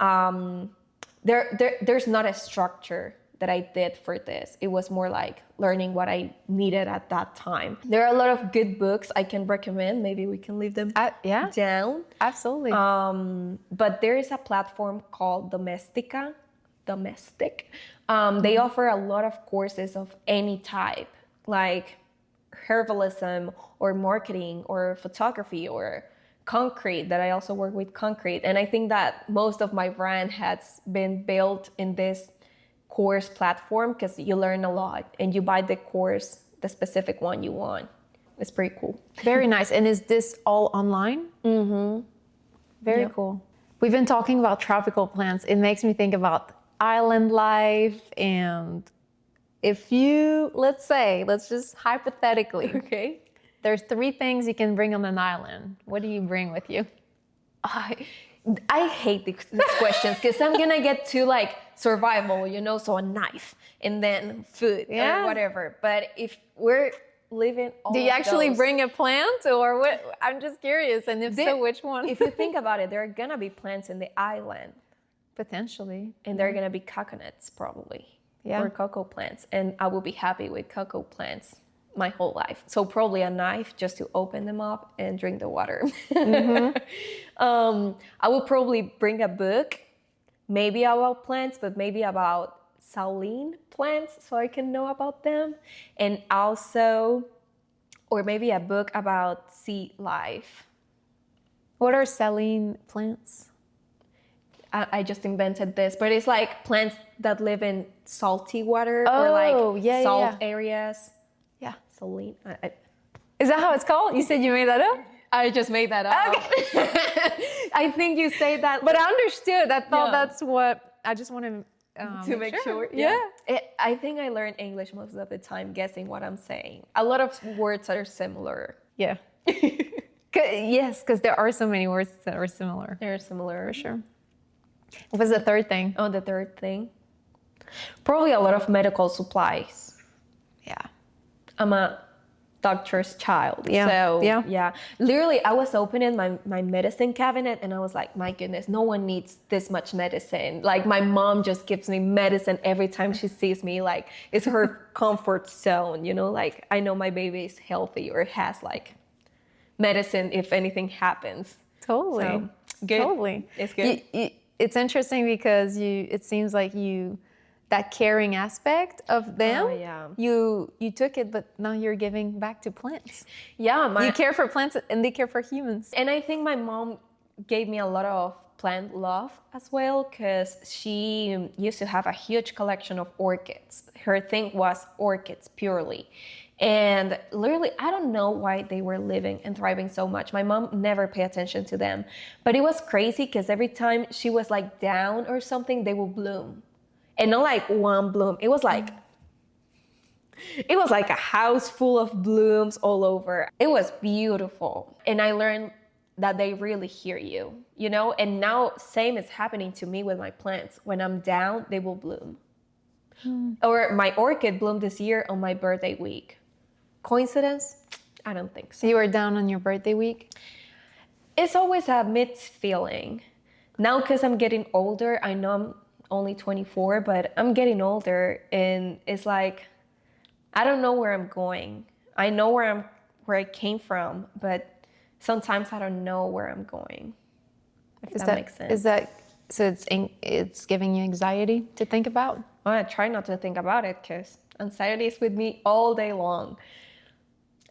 there's not a structure that I did for this. It was more like learning what I needed at that time. There are a lot of good books I can recommend. Maybe we can leave them down. Absolutely. But there is a platform called Domestic. They offer a lot of courses of any type, like herbalism or marketing or photography or concrete, that I also work with concrete. And I think that most of my brand has been built in this course platform because you learn a lot and you buy the course, the specific one you want. It's pretty cool. Very nice. And is this all online? Mm-hmm. Very cool. We've been talking about tropical plants. It makes me think about island life. And if you, let's just hypothetically, Okay. there's 3 things you can bring on an island. What do you bring with you? I hate these questions because I'm gonna get to like survival, so a knife and then food or whatever. But if we're living all do you actually those, bring a plant or what? I'm just curious. And if so, which one? If you think about it, there are gonna be plants in the island. Potentially. And there are gonna be coconuts probably. Or cocoa plants. And I will be happy with cocoa plants my whole life. So probably a knife just to open them up and drink the water. Mm-hmm. I will probably bring a book, maybe about plants, but maybe about saline plants so I can know about them. And also, or maybe a book about sea life. What are saline plants? I just invented this, but it's like plants that live in salty water or like salt areas. Yeah, saline. Is that how it's called? You said you made that up? I just made that up. Okay. I think you say that. But I understood. I thought that's what, I just want to make sure. Yeah. I think I learned English most of the time guessing what I'm saying. A lot of words are similar. Yeah. Yes, because there are so many words that are similar. They're similar. For sure. What was the third thing? Oh, the third thing? Probably a lot of medical supplies. Yeah. I'm a doctor's child. So, literally, I was opening my medicine cabinet and I was like, my goodness, no one needs this much medicine. Like, my mom just gives me medicine every time she sees me. Like, it's her comfort zone, Like, I know my baby is healthy or has, like, medicine if anything happens. Totally. So, good. Totally. It's good. It's interesting because it seems like that caring aspect of them, you took it, but now you're giving back to plants. Yeah. You care for plants and they care for humans. And I think my mom gave me a lot of plant love as well because she used to have a huge collection of orchids. Her thing was orchids purely. And literally, I don't know why they were living and thriving so much. My mom never paid attention to them. But it was crazy because every time she was like down or something, they would bloom. And not like one bloom. It was like a house full of blooms all over. It was beautiful. And I learned that they really hear you, And now same is happening to me with my plants. When I'm down, they will bloom. Or my orchid bloomed this year on my birthday week. Coincidence? I don't think so. You were down on your birthday week? It's always a mixed feeling. Now, because I'm getting older, I know I'm only 24, but I'm getting older and it's like, I don't know where I'm going. I know where I came from, but sometimes I don't know where I'm going. If that makes sense. So it's giving you anxiety to think about? Well, I try not to think about it because anxiety is with me all day long.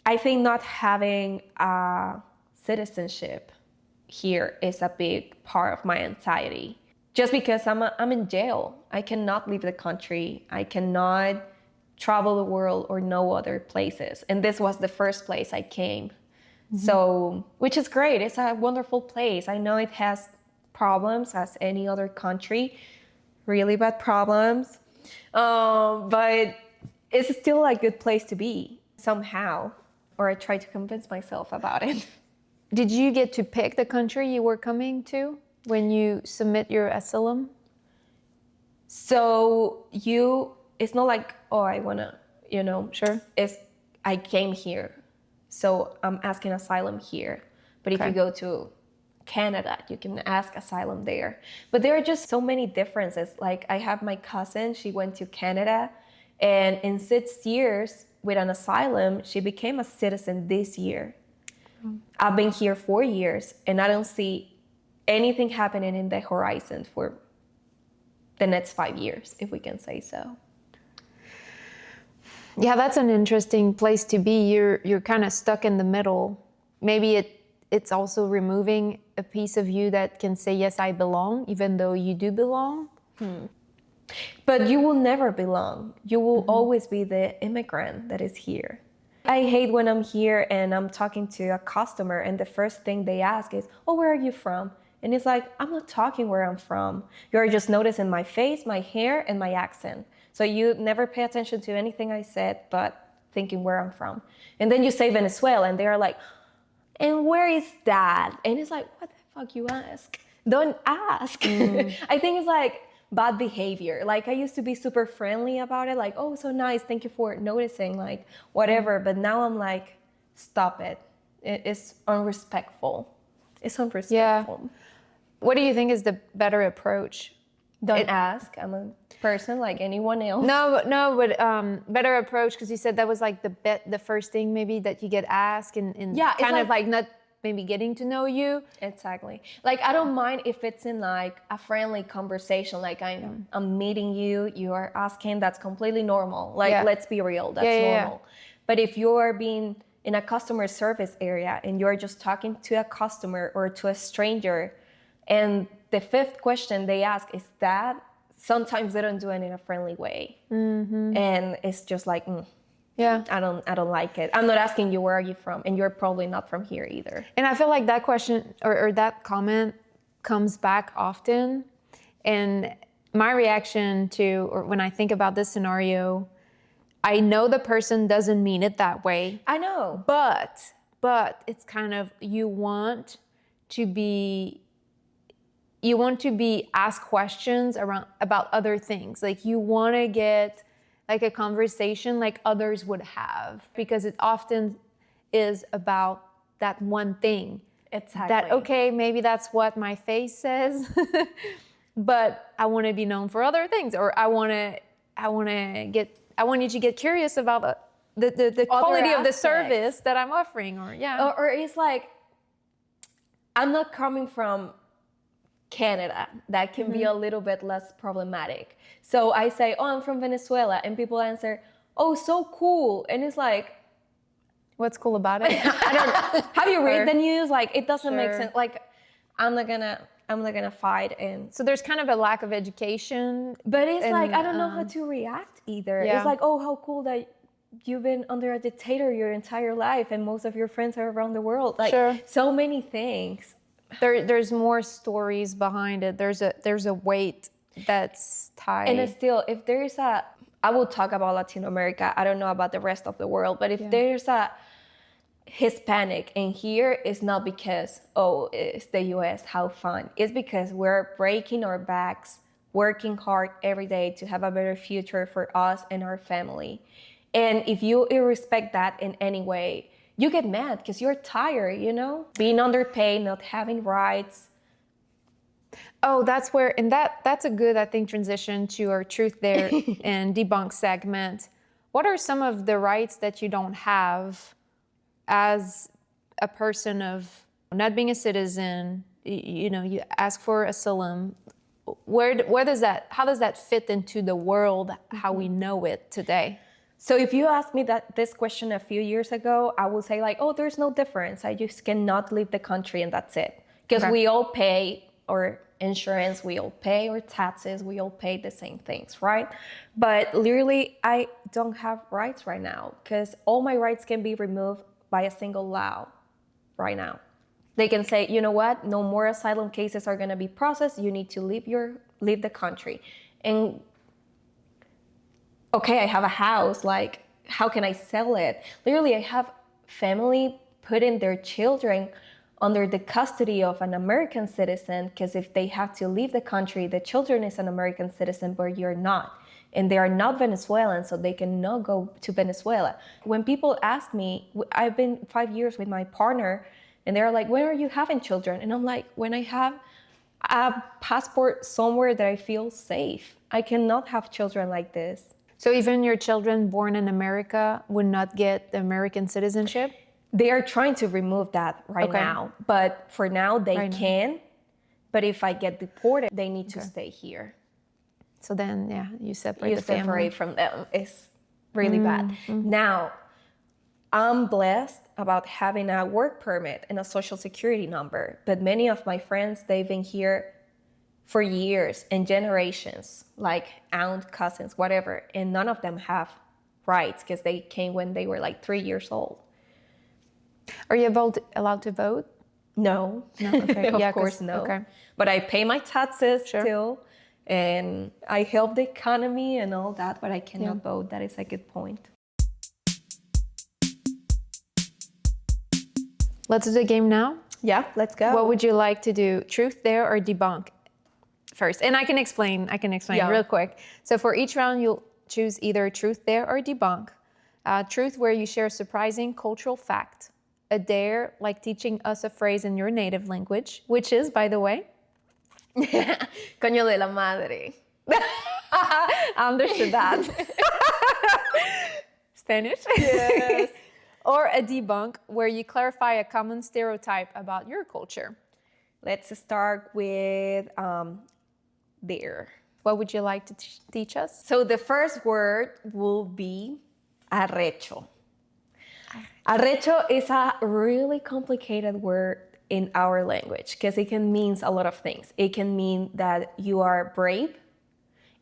I think not having a citizenship here is a big part of my anxiety. Just because I'm in jail. I cannot leave the country. I cannot travel the world or know other places. And this was the first place I came. Mm-hmm. So, which is great. It's a wonderful place. I know it has problems as any other country, really bad problems. But it's still a good place to be somehow. Or I try to convince myself about it. Did you get to pick the country you were coming to when you submit your asylum? So it's not like, I wanna, Sure. I came here, so I'm asking asylum here. But if you go to Canada, you can ask asylum there. But there are just so many differences. Like I have my cousin, she went to Canada, and in 6 years with an asylum, she became a citizen this year. I've been here 4 years, and I don't see anything happening in the horizon for the next 5 years, if we can say so. Yeah, that's an interesting place to be. You're kind of stuck in the middle. Maybe it's also removing a piece of you that can say, yes, I belong, even though you do belong. But you will never belong. You will always be the immigrant that is here. I hate when I'm here and I'm talking to a customer and the first thing they ask is, oh, where are you from? And it's like, I'm not talking where I'm from. You're just noticing my face, my hair, and my accent. So you never pay attention to anything I said, but thinking where I'm from. And then you say Venezuela and they're like, and where is that? And it's like, what the fuck you ask? Don't ask. I think it's like bad behavior. Like I used to be super friendly about it. Like, oh, so nice. Thank you for noticing, like whatever. But now I'm like, stop it. It's unrespectful. It's unrespectful. Yeah. What do you think is the better approach? Don't ask. I'm a person like anyone else. No, but better approach, because you said that was like the first thing maybe that you get asked and yeah, kind of like not maybe getting to know you. Exactly. Like I don't mind if it's in like a friendly conversation, like I'm meeting you, you are asking, that's completely normal. Like let's be real, that's normal. But if you're being in a customer service area and you're just talking to a customer or to a stranger, and the fifth question they ask is that, sometimes they don't do it in a friendly way. And it's just like, I don't like it. I'm not asking you where are you from, and you're probably not from here either. And I feel like that question or that comment comes back often. And my reaction to, or when I think about this scenario, I know the person doesn't mean it that way. I know. But it's kind of, you want to be asked questions about other things. Like you want to get like a conversation like others would have, because it often is about that one thing. Exactly. That, okay, maybe that's what my face says, but I want to be known for other things, or I want you to get curious about the quality of the service that I'm offering, or it's like, I'm not coming from Canada. That can be a little bit less problematic. So I say, oh, I'm from Venezuela, and people answer, oh, so cool. And it's like, what's cool about it? I don't know. Have you read the news? Like, it doesn't make sense. Like, I'm not gonna fight. And so there's kind of a lack of education. But it's like, I don't know how to react either. It's like, oh, how cool that you've been under a dictator your entire life and most of your friends are around the world. Like, so many things. There's more stories behind it. There's a weight that's tied. And it's still, if there's I will talk about Latin America. I don't know about the rest of the world, but if there's a Hispanic in here, it's not because, oh, it's the US, how fun. It's because we're breaking our backs, working hard every day to have a better future for us and our family. And if you irrespect that in any way, you get mad because you're tired, being underpaid, not having rights. Oh, that's where, and that's a good, I think, transition to our Truth There and Debunk segment. What are some of the rights that you don't have as a person of not being a citizen? You ask for asylum. How does that fit into the world, how we know it today? So if you asked me this question a few years ago, I would say like, oh, there's no difference. I just cannot leave the country and that's it. Because we all pay our insurance, we all pay our taxes, we all pay the same things, right? But literally, I don't have rights right now because all my rights can be removed by a single law right now. They can say, you know what? No more asylum cases are going to be processed. You need to leave the country. And okay, I have a house, like, how can I sell it? Literally, I have family putting their children under the custody of an American citizen, because if they have to leave the country, the children is an American citizen, but you're not. And they are not Venezuelan, so they cannot go to Venezuela. When people ask me, I've been 5 years with my partner, And they're like, when are you having children? And I'm like, when I have a passport somewhere that I feel safe. I cannot have children like this. So even your children born in America would not get the American citizenship? They are trying to remove that right now. But for now, they can. But if I get deported, they need to stay here. So then, yeah, you separate the family. You separate from them. It's really bad. Now, I'm blessed about having a work permit and a social security number. But many of my friends, they've been here for years and generations, like aunt, cousins, whatever. And none of them have rights because they came when they were like 3 years old. Are you allowed to vote? No. Okay. Of course, no. Okay. But I pay my taxes still. And I help the economy and all that, but I cannot vote. That is a good point. Let's do the game now. Yeah, let's go. What would you like to do? Truth, dare, or debunk? First, and I can explain real quick. So for each round, you'll choose either truth, dare, or debunk. Truth, where you share a surprising cultural fact. A dare, like teaching us a phrase in your native language, which is, by the way, Coño de la madre. I understood that. Spanish? Yes. Or a debunk, where you clarify a common stereotype about your culture. Let's start with dare. What would you like to teach us? So the first word will be arrecho. Arrecho is a really complicated word in our language because it can mean a lot of things. It can mean that you are brave.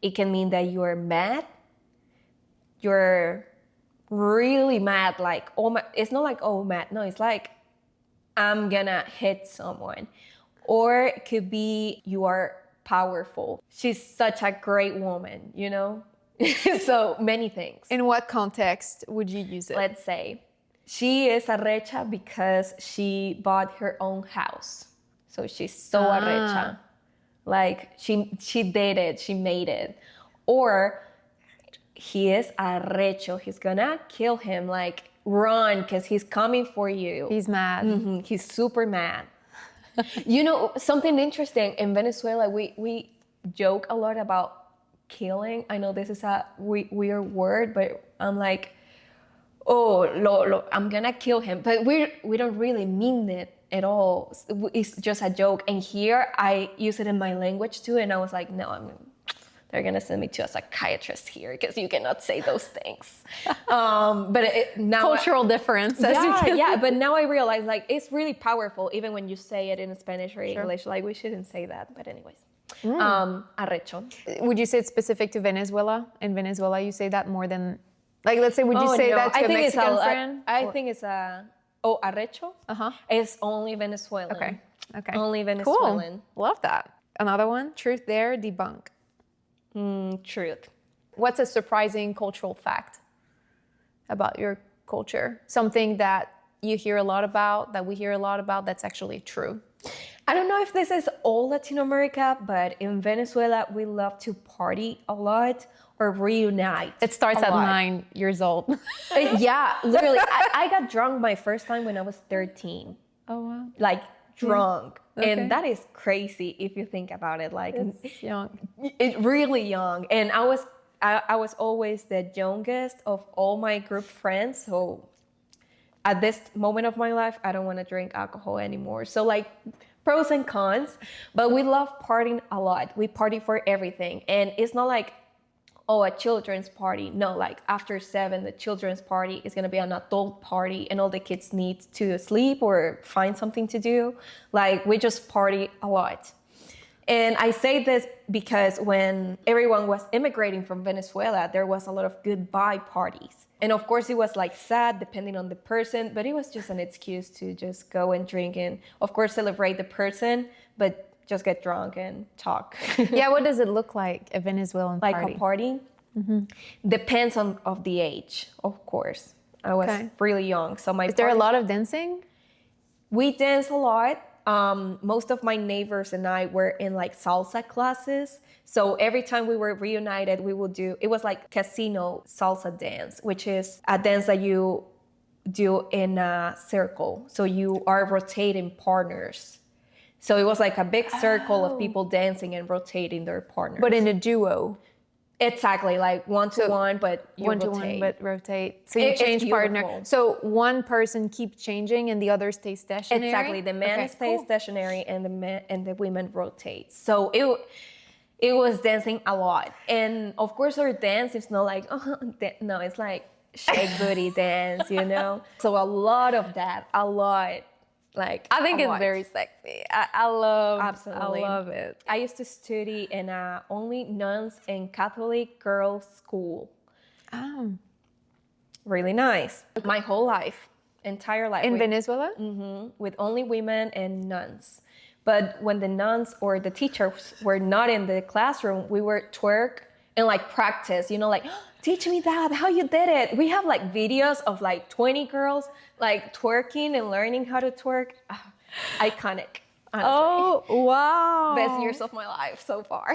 It can mean that you are mad. You're really mad, like, oh my, it's not like, oh, mad. No, it's like, I'm gonna hit someone. Or it could be you are powerful. She's such a great woman, you know? So many things. In what context would you use it? Let's say she is arrecha because she bought her own house. So she's so arrecha. Like she did it, she made it. Or he is arrecho, he's gonna kill him, like run because he's coming for you. He's mad. Mm-hmm. He's super mad. You know, something interesting, in Venezuela, we joke a lot about killing. I know this is a weird word, but I'm like, oh, I'm gonna kill him. But we don't really mean it at all. It's just a joke. And here I use it in my language too, and I was like, no, they're gonna send me to a psychiatrist here because you cannot say those things. But now cultural difference. Yeah. But now I realize, like, it's really powerful even when you say it in Spanish or English. Like, we shouldn't say that. But anyways, arrecho. Would you say it's specific to Venezuela? In Venezuela, you say that more than, like, let's say, would you say that to a Mexican friend? I think it's arrecho. It's only Venezuelan. Okay. Only Venezuelan. Cool. Love that. Another one. Truth, dare, debunk. Truth. What's a surprising cultural fact about your culture? Something that you hear a lot about, that we hear a lot about, that's actually true. I don't know if this is all Latin America, but in Venezuela, we love to party a lot or reunite. It starts at 9 years old. Yeah, literally. I got drunk my first time when I was 13. Oh, wow. Like, drunk. Okay. And that is crazy if you think about it. Like, it's young. It's really young. And I was always the youngest of all my group friends. So at this moment of my life, I don't want to drink alcohol anymore. So, like, pros and cons. But we love partying a lot. We party for everything. And it's not like, oh, a children's party. No, like after 7, the children's party is going to be an adult party and all the kids need to sleep or find something to do. Like, we just party a lot. And I say this because when everyone was immigrating from Venezuela, there was a lot of goodbye parties. And of course, it was like sad depending on the person, but it was just an excuse to just go and drink and, of course, celebrate the person, but just get drunk and talk. Yeah, what does it look like, a Venezuelan party? Like a party? Mm-hmm. Depends of the age, of course. I was really young. So Is there a lot of dancing? We dance a lot. Most of my neighbors and I were in like salsa classes. So every time we were reunited, we would do, it was like casino salsa dance, which is a dance that you do in a circle. So you are rotating partners. So it was like a big circle of people dancing and rotating their partners. But in a duo. Exactly, like one-to-one, but you one rotate. to one, but rotate. So you It's change partner. beautiful. So one person keeps changing and the other stays stationary. Exactly, the man Okay, stays cool. stationary and the women rotate. So it was dancing a lot, and of course our dance is not like no, it's like shake booty dance, you know. So a lot of that, a lot. Like I think a it's lot. very sexy. I love. Absolutely. I love it. I used to study in a only nuns and Catholic girls school. Oh. Really nice. My whole life, entire life. In with, Venezuela? with only women and nuns. But when the nuns or the teachers were not in the classroom, we were twerk and like practice, you know, like, teach me that, how you did it. We have like videos of like 20 girls like twerking and learning how to twerk. Iconic, honestly. Oh, wow. Best years of my life so far.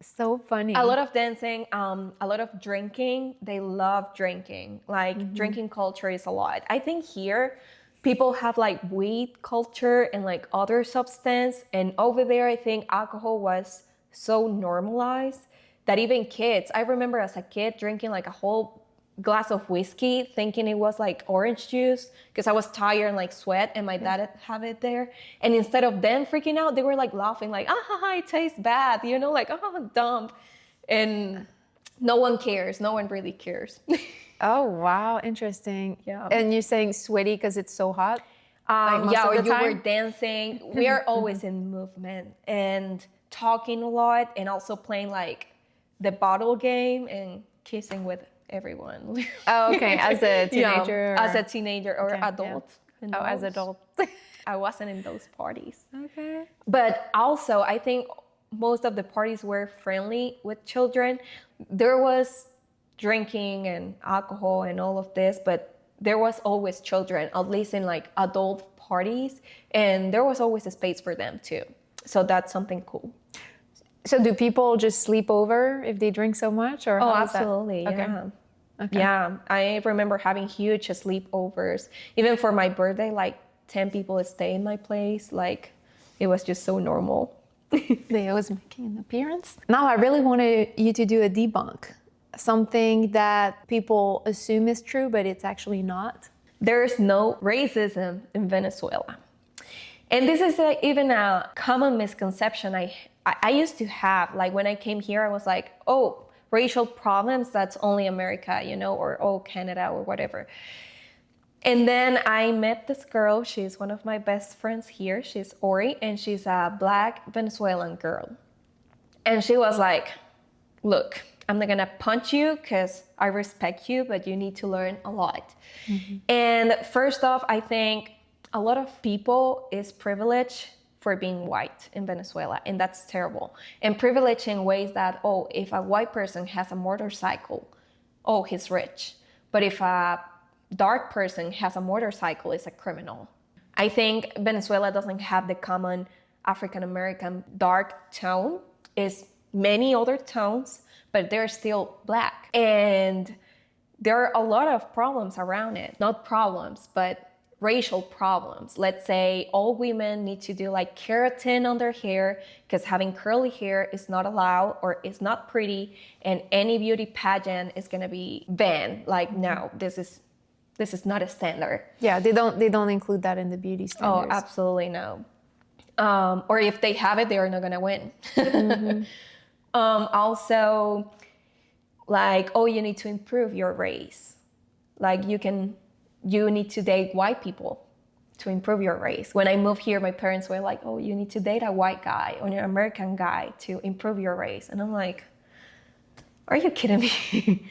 So funny. A lot of dancing, a lot of drinking. They love drinking. Like drinking culture is a lot. I think here people have like weed culture and like other substance. And over there, I think alcohol was so normalized that even kids, I remember as a kid drinking like a whole glass of whiskey, thinking it was like orange juice because I was tired and like sweat, and my dad have it there. And instead of them freaking out, they were like laughing, like, it tastes bad, you know, like, dumb. And no one cares. No one really cares. Oh, wow. Interesting. Yeah. And you're saying sweaty because it's so hot? Like most yeah, of or the you time? were dancing. We are always in movement and talking a lot, and also playing like the bottle game and kissing with everyone. Oh, okay. As a teenager? As a teenager or Okay, yeah. adult. Who Oh, as knows? adult. I wasn't in those parties. Okay. But also, I think most of the parties were friendly with children. There was drinking and alcohol and all of this, but there was always children, at least in like adult parties, and there was always a space for them too. So that's something cool. So do people just sleep over if they drink so much? Or Oh, how is that? absolutely, Okay. yeah. Okay. Yeah, I remember having huge sleepovers. Even for my birthday, like 10 people would stay in my place. Like, it was just so normal. They always making an appearance. Now I really wanted you to do a debunk. Something that people assume is true, but it's actually not. There's no racism in Venezuela. And this is even a common misconception I used to have. Like when I came here, I was like, oh, racial problems, that's only America, you know, or oh, Canada or whatever. And then I met this girl. She's one of my best friends here. She's Ori, and she's a Black Venezuelan girl. And she was like, look, I'm not gonna punch you because I respect you, but you need to learn a lot. Mm-hmm. And first off, I think a lot of people is privileged for being white in Venezuela, and that's terrible. And privilege in ways that, oh, if a white person has a motorcycle, oh, he's rich. But if a dark person has a motorcycle, is a criminal. I think Venezuela doesn't have the common African-American dark tone. It's many other tones, but they're still Black. And there are a lot of problems around it. Not problems, but racial problems. Let's say all women need to do like keratin on their hair because having curly hair is not allowed or is not pretty, and any beauty pageant is gonna be banned. Like, no, this is not a standard. Yeah, they don't include that in the beauty standards. Oh, absolutely no. Or if they have it, they are not gonna win. Mm-hmm. Also, like, oh, you need to improve your race. Like you need to date white people to improve your race. When I moved here, my parents were like, oh, you need to date a white guy or an American guy to improve your race. And I'm like, are you kidding me?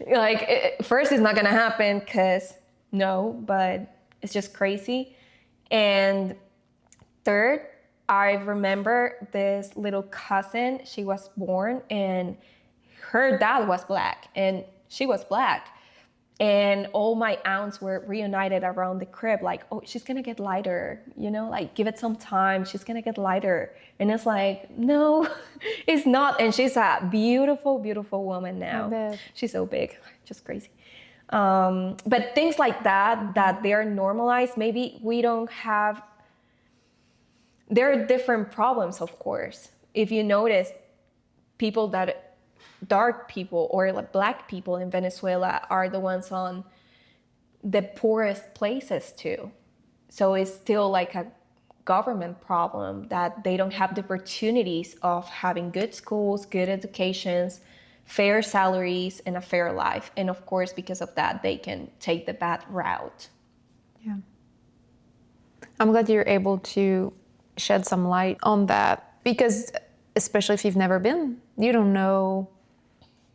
Like, first, it's not gonna happen because no, but it's just crazy. And third, I remember this little cousin, she was born and her dad was Black and she was Black. And all my aunts were reunited around the crib, like, oh, she's gonna get lighter, you know, like give it some time, she's gonna get lighter. And it's like, no, it's not. And she's a beautiful, beautiful woman now. I bet. She's so big, just crazy. But things like that they're normalized, maybe we don't have. There are different problems, of course. If you notice, dark people or like black people in Venezuela are the ones on the poorest places too. So it's still like a government problem that they don't have the opportunities of having good schools, good educations, fair salaries, and a fair life. And of course, because of that, they can take the bad route. Yeah. I'm glad you're able to shed some light on that, because especially if you've never been, you don't know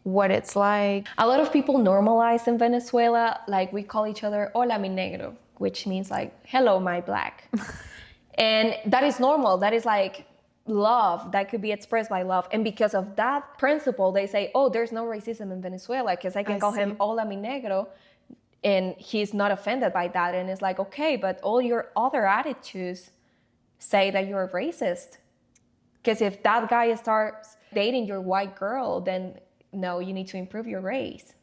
what it's like. A lot of people normalize in Venezuela, like we call each other hola mi negro, which means like hello my black. And that is normal. That is like love that could be expressed by love. And because of that principle, they say, oh, there's no racism in Venezuela because I can call him hola mi negro and he's not offended by that. And it's like, okay, but all your other attitudes say that you're racist. Because if that guy starts dating your white girl, then no, you need to improve your race.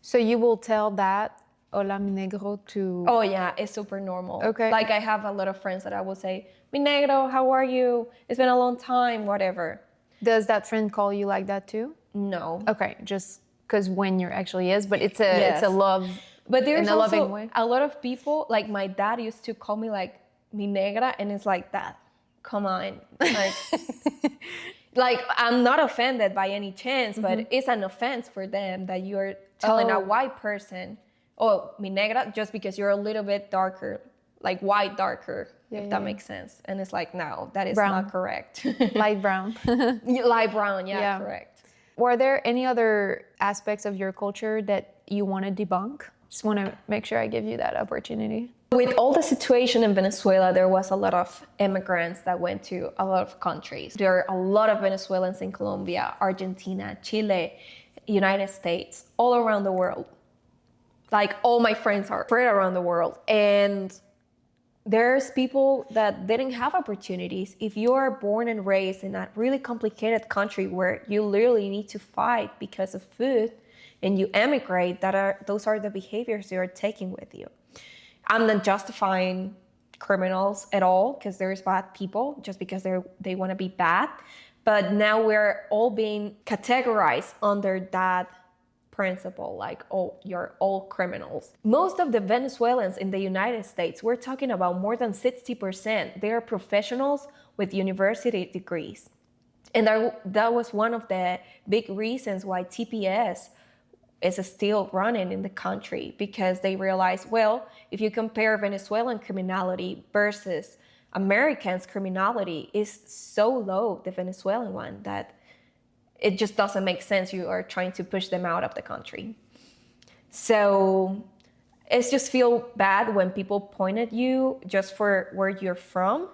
So you will tell that hola mi negro to... Oh yeah, it's super normal. Okay. Like I have a lot of friends that I will say, mi negro, how are you? It's been a long time, whatever. Does that friend call you like that too? No. Okay, just because when you're actually is, but it's a love, but there's in a also loving way. A lot of people, like my dad used to call me like mi negra, and it's like that. Come on. Like, like I'm not offended by any chance, but it's an offense for them that you're telling a white person, oh, mi negra, just because you're a little bit darker, like white darker, if that makes sense. And it's like, no, that is not correct. Light brown. Light brown, yeah, correct. Were there any other aspects of your culture that you want to debunk? Just want to make sure I give you that opportunity. With all the situation in Venezuela, there was a lot of immigrants that went to a lot of countries. There are a lot of Venezuelans in Colombia, Argentina, Chile, United States, all around the world. Like all my friends are spread around the world. And there's people that didn't have opportunities. If you are born and raised in a really complicated country where you literally need to fight because of food and you emigrate, those are the behaviors you're taking with you. I'm not justifying criminals at all because there's bad people just because they want to be bad. But now we're all being categorized under that principle, like, oh, you're all criminals. Most of the Venezuelans in the United States, we're talking about more than 60%. They are professionals with university degrees. And that was one of the big reasons why TPS is still running in the country, because they realized, well, if you compare Venezuelan criminality versus Americans' criminality is so low, the Venezuelan one, that it just doesn't make sense. You are trying to push them out of the country. So it's just feel bad when people point at you just for where you're from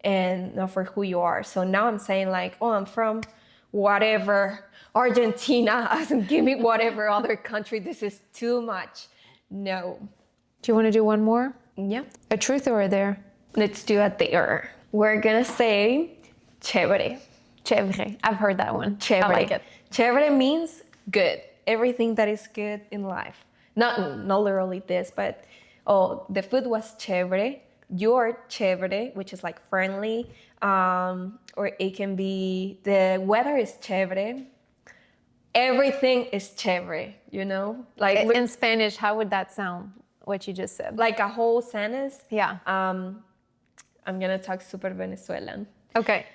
and not for who you are. So now I'm saying like, oh, I'm from whatever, Argentina, give me whatever other country, this is too much. No. Do you want to do one more? Yeah. A truth or a dare? Let's do a dare. We're gonna say chévere. Chévere. I've heard that one. Chévere. I like it. Chévere means good. Everything that is good in life. Not literally this, but the food was chévere. You're chévere, which is like friendly. Or it can be the weather is chévere. Everything is chévere, you know? Like in Spanish, how would that sound? What you just said? Like a whole sentence? Yeah. I'm gonna talk super Venezuelan. Okay.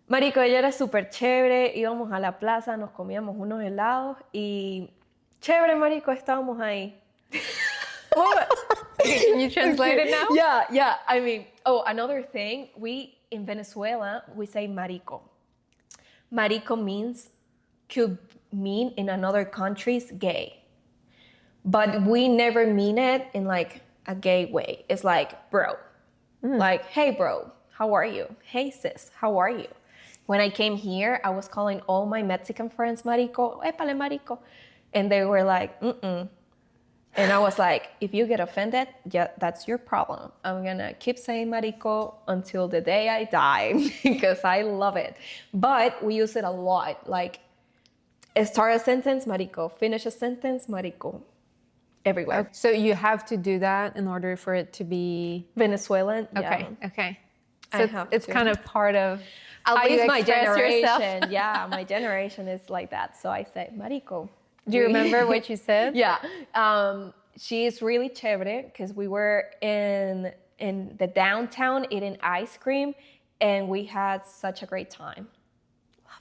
Marico, ella era súper chévere, íbamos a la plaza, nos comíamos unos helados y chévere, marico, estábamos ahí. Can you translate it now? Yeah. I mean, another thing, in Venezuela, we say marico. Marico could mean in another countries gay. But we never mean it in like a gay way. It's like, bro. Like, hey, bro, how are you? Hey, sis, how are you? When I came here, I was calling all my Mexican friends marico, épale marico. And they were like, mm-mm. And I was like, if you get offended, yeah, that's your problem. I'm gonna keep saying marico until the day I die because I love it. But we use it a lot. Like, start a sentence, marico. Finish a sentence, marico. everywhere. So you have to do that in order for it to be Venezuelan. okay. Yeah. Okay. I So have it's to. kind of part of At how you least my express yourself. generation. Yeah, my generation is like that. So I say, marico. Do you remember what you said? Yeah. She is really chévere because we were in the downtown eating ice cream and we had such a great time.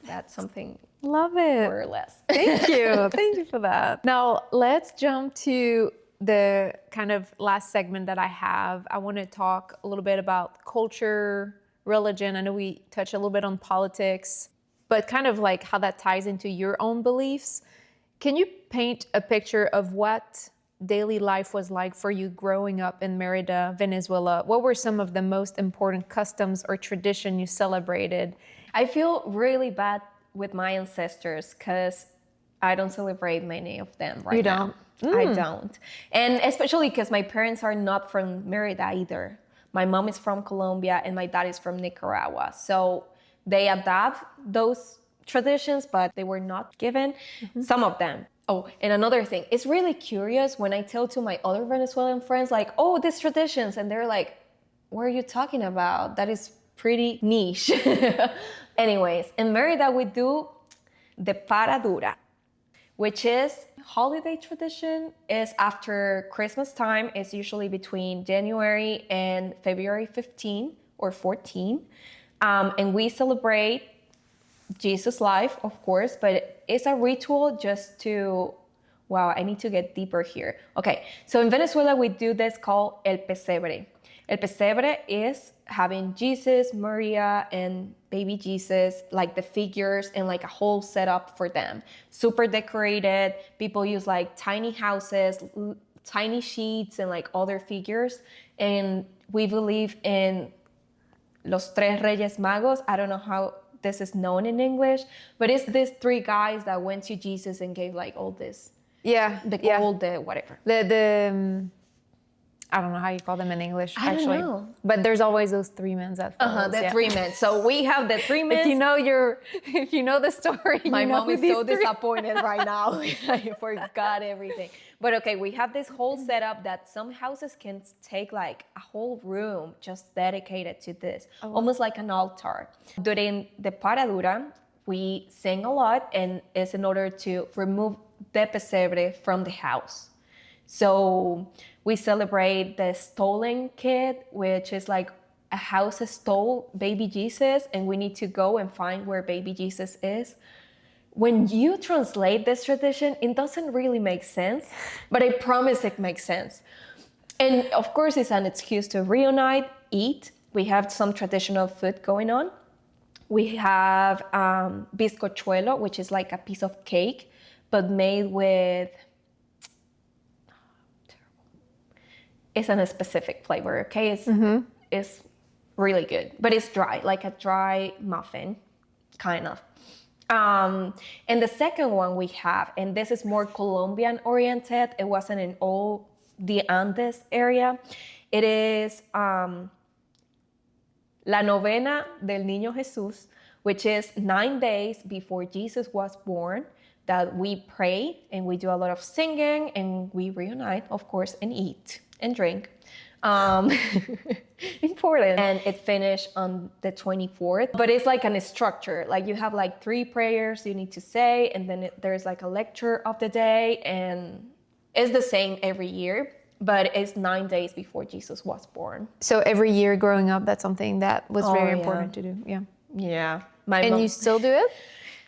That's something Love it. more or less. Thank you. Thank you for that. Now, let's jump to the kind of last segment that I have. I want to talk a little bit about culture, religion. I know we touched a little bit on politics, but kind of like how that ties into your own beliefs. Can you paint a picture of what daily life was like for you growing up in Mérida, Venezuela? What were some of the most important customs or tradition you celebrated? I feel really bad with my ancestors because I don't celebrate many of them right now. You don't? I don't. And especially because my parents are not from Mérida either. My mom is from Colombia and my dad is from Nicaragua. So they adapt those traditions, but they were not given some of them. Oh, and another thing, it's really curious when I tell to my other Venezuelan friends, like, oh, these traditions, and they're like, what are you talking about? That is pretty niche. Anyways, in Mérida, we do the paradura, which is holiday tradition. Is after Christmas time. It's usually between January and February 15 or 14. And we celebrate Jesus' life, of course, but it's a ritual just to, wow, I need to get deeper here. Okay, so in Venezuela, we do this called el pesebre. El pesebre is having Jesus, Maria, and baby Jesus, like the figures and like a whole setup for them. Super decorated. People use like tiny houses, tiny sheets, and like other figures. And we believe in los tres reyes magos. I don't know how this is known in English, but it's these three guys that went to Jesus and gave like all this. Yeah. The gold, the whatever. I don't know how you call them in English, I don't actually. know. But there's always those three men that follows. The three men. So we have the three men. If you know the story, My mom is so three. disappointed right now. I forgot everything. But okay, we have this whole setup that some houses can take like a whole room just dedicated to this, almost like an altar. During the paradura, we sing a lot, and it's in order to remove the pesebre from the house. So we celebrate the stolen kid, which is like a house stole baby Jesus, and we need to go and find where baby Jesus is. When you translate this tradition, it doesn't really make sense, but I promise it makes sense. And of course, it's an excuse to reunite, eat. We have some traditional food going on. We have bizcochuelo, which is like a piece of cake, but made with... It's in a specific flavor, okay? It's really good, but it's dry, like a dry muffin, kind of. And the second one we have, and this is more Colombian oriented, it wasn't in all the Andes area. It is La Novena del Niño Jesús, which is 9 days before Jesus was born, that we pray and we do a lot of singing and we reunite, of course, and eat and drink. Important. And it finished on the 24th, but it's like a structure. Like you have like 3 prayers you need to say, and then there's like a lecture of the day, and it's the same every year, but it's 9 days before Jesus was born. So every year growing up, that's something that was very important to do. Yeah. Yeah. And you still do it?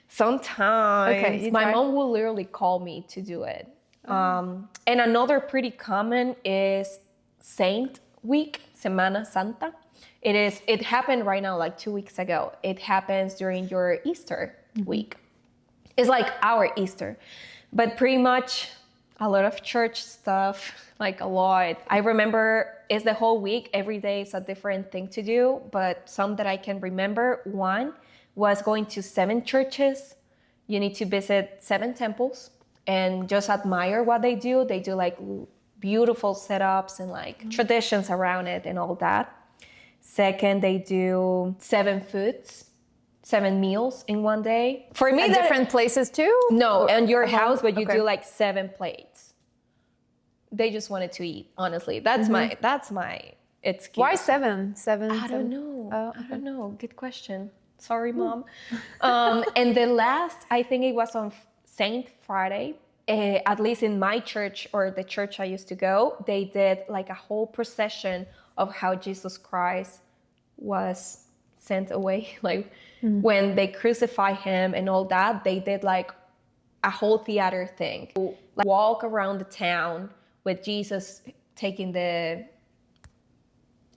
Sometimes. Okay. My mom will literally call me to do it. And another pretty common is Saint Week, Semana Santa. It happened right now, like 2 weeks ago. It happens during your Easter week. It's like our Easter, but pretty much a lot of church stuff, like a lot. I remember it's the whole week. Every day is a different thing to do, but some that I can remember. One was going to 7 churches. You need to visit 7 temples and just admire what they do. They do like beautiful setups and like traditions around it and all that. Second, they do 7 foods, 7 meals in one day. For me, different places too? No, in your house, but you do like 7 plates. They just wanted to eat, honestly. That's my excuse. Why 7? I don't know. I don't know. Good question. Sorry, Mom. And the last, I think it was on Saint Friday, at least in my church or the church I used to go, they did like a whole procession of how Jesus Christ was sent away. Like when they crucify him and all that, they did like a whole theater thing. Like walk around the town with Jesus taking the,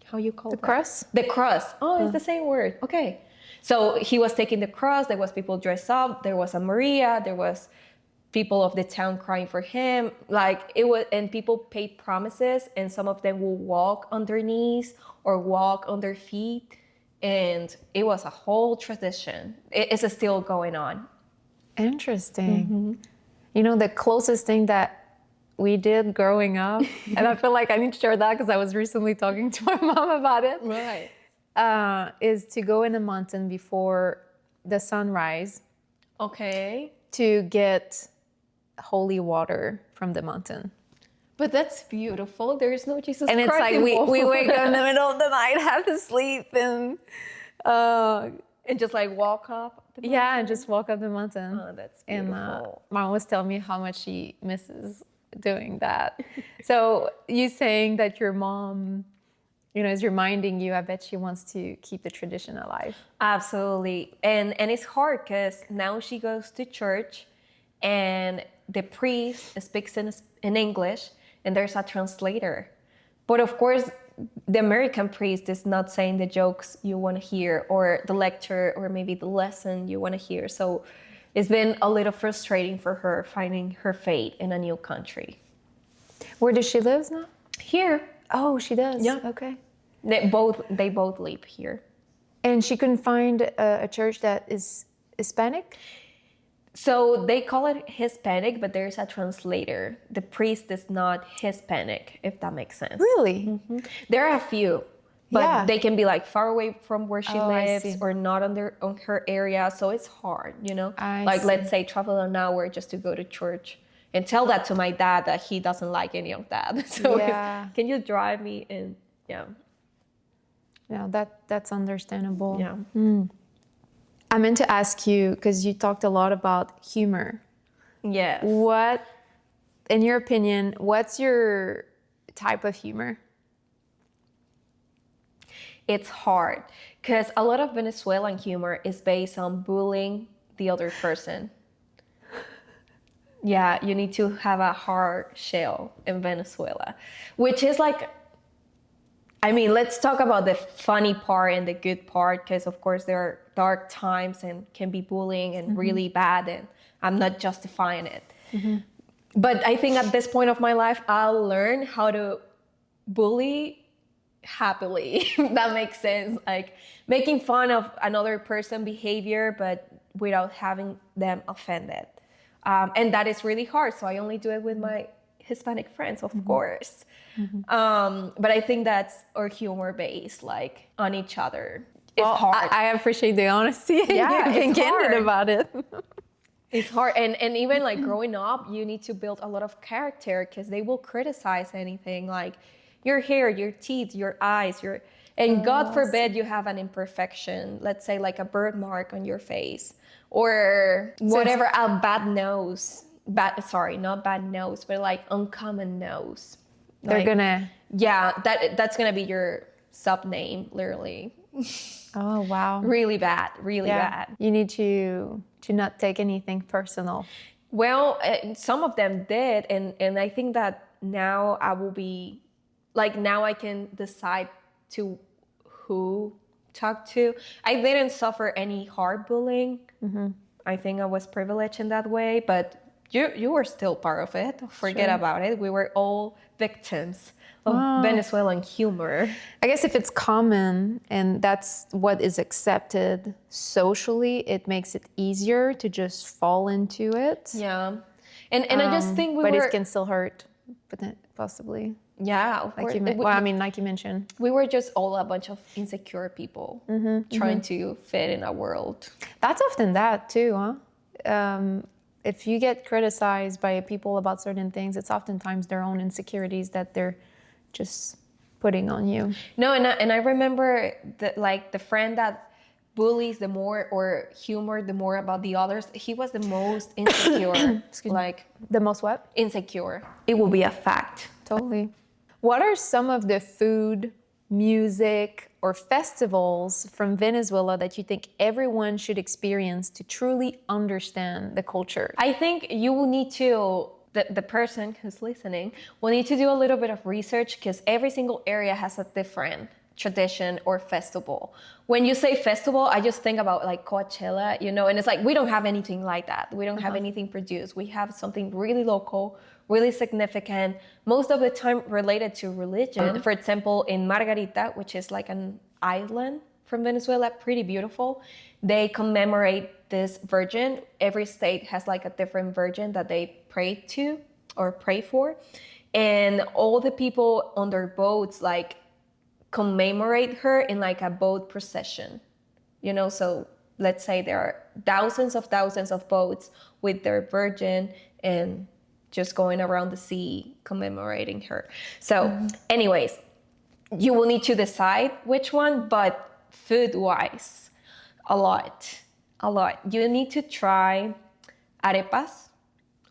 how you call it? The cross? The cross. Oh, it's the same word. Okay. So he was taking the cross. There was people dressed up. There was a Maria. There was people of the town crying for him. Like it was, and people paid promises, and some of them will walk on their knees or walk on their feet. And it was a whole tradition. It's still going on. Interesting. You know, the closest thing that we did growing up, and I feel like I need to share that because I was recently talking to my mom about it. Right. Is to go in the mountain before the sunrise. Okay. To get holy water from the mountain. But that's beautiful. There is no Jesus and Christ. And it's like we wake up in the middle of the night, have to sleep, and just like walk up the mountain? Yeah, and just walk up the mountain. Oh, that's beautiful. And Mom was telling me how much she misses doing that. So you saying that your mom, you know, is reminding you, I bet she wants to keep the tradition alive. Absolutely. And it's hard because now she goes to church and the priest speaks in English and there's a translator. But of course, the American priest is not saying the jokes you want to hear or the lecture or maybe the lesson you want to hear. So it's been a little frustrating for her finding her fate in a new country. Where does she live now? Here. Oh, she does? Yeah. Okay. They both live here. And she couldn't find a church that is Hispanic? So they call it Hispanic, but there's a translator. The priest is not Hispanic, if that makes sense. Really? There are a few, but they can be like far away from where she lives or not on her area. So it's hard, you know? Let's say travel an hour just to go to church and tell that to my dad that he doesn't like any of that. So can you drive me in? Yeah. Yeah, that's understandable. Yeah. I meant to ask you, because you talked a lot about humor. Yes. What, in your opinion, what's your type of humor? It's hard because a lot of Venezuelan humor is based on bullying the other person. Yeah, you need to have a hard shell in Venezuela, which is like, I mean, let's talk about the funny part and the good part, because of course there are dark times and can be bullying and really bad, and I'm not justifying it. But I think at this point of my life, I'll learn how to bully happily. That makes sense. Like making fun of another person's behavior, but without having them offended. And that is really hard. So I only do it with my Hispanic friends, of course. But I think that's our humor based, like on each other. It's hard. I appreciate the honesty. Yeah, you being candid about it. It's hard. And even like growing up, you need to build a lot of character because they will criticize anything like your hair, your teeth, your eyes, and God forbid you have an imperfection. Let's say like a birthmark on your face or whatever, a bad nose. Not bad nose, but like uncommon nose. They're like, gonna... Yeah, that's gonna be your sub name, literally. Oh, wow. Really bad, really bad. You need to not take anything personal. Well, some of them did, and I think that now I will be, like now I can decide to who talk to. I didn't suffer any hard bullying. I think I was privileged in that way, but you were still part of it. Forget about it. We were all victims of Venezuelan humor. I guess if it's common and that's what is accepted socially, it makes it easier to just fall into it. Yeah. And I just think but it can still hurt, possibly. Yeah, of course. Like you mentioned. We were just all a bunch of insecure people trying to fit in a world. That's often that too, huh? if you get criticized by people about certain things, it's oftentimes their own insecurities that they're just putting on you. No, and I remember that, like, the friend that bullies the more or humor the more about the others, he was the most insecure. Like, the most what? insecure. It will be a fact. Totally. What are some of the food, music, or festivals from Venezuela that you think everyone should experience to truly understand the culture? I think you will need to, the person who's listening will need to do a little bit of research, because every single area has a different tradition or festival. When you say festival, I just think about like Coachella, you know, and it's like, we don't have anything like that. We don't have anything produced. We have something really local, really significant, most of the time related to religion. For example, in Margarita, which is like an island from Venezuela, pretty beautiful, they commemorate this virgin. Every state has like a different virgin that they pray to or pray for. And all the people on their boats like commemorate her in like a boat procession, you know. So let's say there are thousands of boats with their virgin and just going around the sea commemorating her. So anyways, you will need to decide which one, but food-wise, a lot. You need to try arepas,